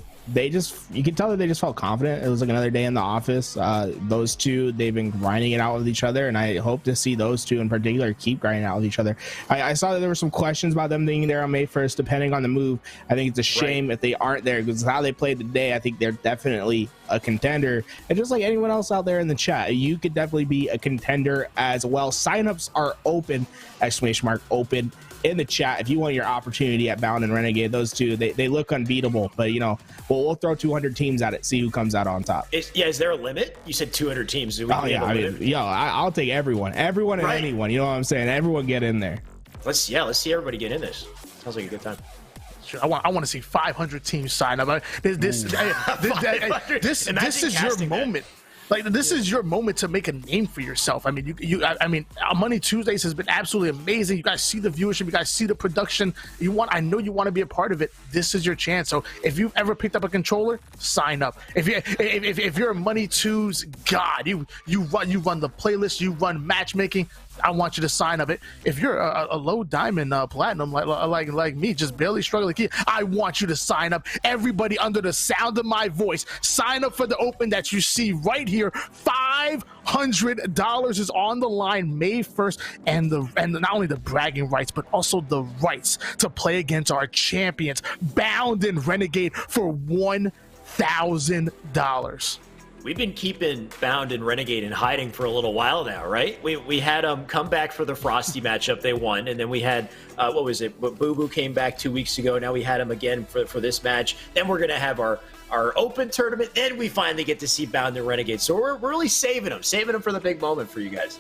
just, you can tell that they just felt confident. It was like another day in the office. Those two, they've been grinding it out with each other, and I hope to see those two in particular keep grinding out with each other. I saw that there were some questions about them being there on May 1st, depending on the move. I think it's a shame if they aren't there, because how they played today, I think they're definitely a contender. And just like anyone else out there in the chat, you could definitely be a contender as well. Signups are open, ! Open in the chat if you want your opportunity at Bound and Renegade. Those two, they look unbeatable, but we'll throw 200 teams at it, see who comes out on top. Is there a limit? You said 200 teams. I'll take everyone and anyone. You know what I'm saying? Everyone get in there. Let's see everybody get in this. Sounds like a good time. Sure, I want to see 500 teams sign up. This is your moment. Like, this is your moment to make a name for yourself. I mean, Money Tuesdays has been absolutely amazing. You guys see the viewership, you guys see the production. I know you want to be a part of it. This is your chance. So if you've ever picked up a controller, sign up. If you're a Money Tues god, you run the playlist, you run matchmaking, I want you to sign up. If you're a low diamond platinum like me, just barely struggling, I want you to sign up. Everybody under the sound of my voice, sign up for the open that you see right here. $500 is on the line May 1st, and not only the bragging rights, but also the rights to play against our champions, Bound and Renegade, for $1,000. We've been keeping Bound and Renegade in hiding for a little while now, right? We had them come back for the Frosty matchup. They won. And then we had, Boo Boo came back 2 weeks ago. Now we had him again for this match. Then we're going to have our open tournament. Then we finally get to see Bound and Renegade. So we're really saving them for the big moment for you guys.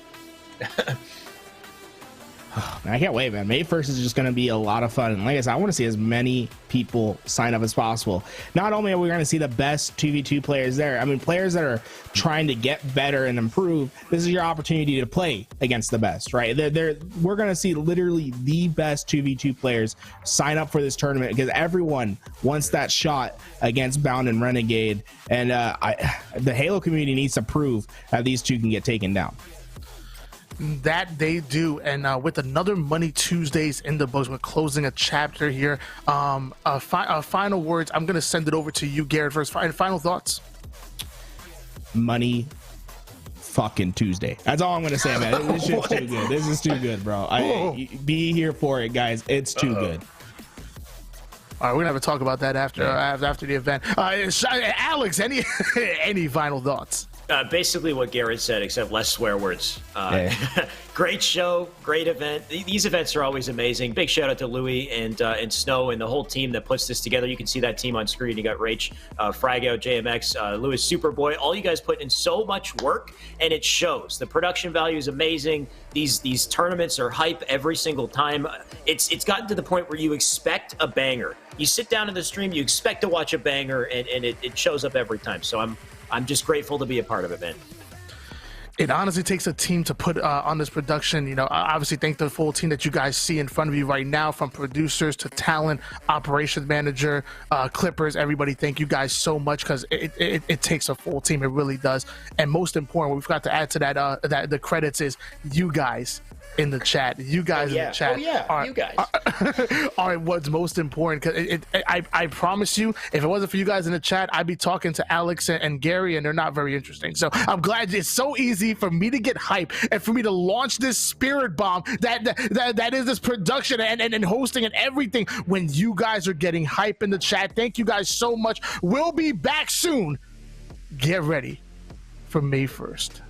I can't wait, man. May 1st is just going to be a lot of fun. And like I said, I want to see as many people sign up as possible. Not only are we going to see the best 2v2 players there, I mean, players that are trying to get better and improve, this is your opportunity to play against the best, right? We're going to see literally the best 2v2 players sign up for this tournament, because everyone wants that shot against Bound and Renegade. And the Halo community needs to prove that these two can get taken down. That they do. And with another Money Tuesdays in the books, we're closing a chapter here. Final words. I'm gonna send it over to you, Garrett, first. Final thoughts. Money fucking Tuesday. That's all I'm gonna say, man. This shit's too good. This is too good, bro. Be here for it, guys. It's too good. All right, we're gonna have to talk about that after the event. Alex, any final thoughts? Basically what Garrett said, except less swear words. Great show, great event. These events are always amazing. Big shout out to Louis and Snow and the whole team that puts this together. You can see that team on screen. You got Rach, Frago, JMX, Louis Superboy. All you guys put in so much work, and it shows. The production value is amazing. These tournaments are hype every single time. It's gotten to the point where you expect a banger. You sit down in the stream, you expect to watch a banger, and it shows up every time. So I'm just grateful to be a part of it, man. It honestly takes a team to put on this production. Obviously thank the full team that you guys see in front of you right now, from producers to talent, operations manager, clippers, everybody. Thank you guys so much, because it takes a full team. It really does. And most important, what we've got to add to that the credits is you guys in the chat. You guys in the chat you guys are what's most important, because I promise you, if it wasn't for you guys in the chat, I'd be talking to Alex and Gary, and they're not very interesting. So I'm glad it's so easy for me to get hype and for me to launch this spirit bomb that is this production and hosting and everything, when you guys are getting hype in the chat. Thank you guys so much. We'll be back soon. Get ready for May 1st.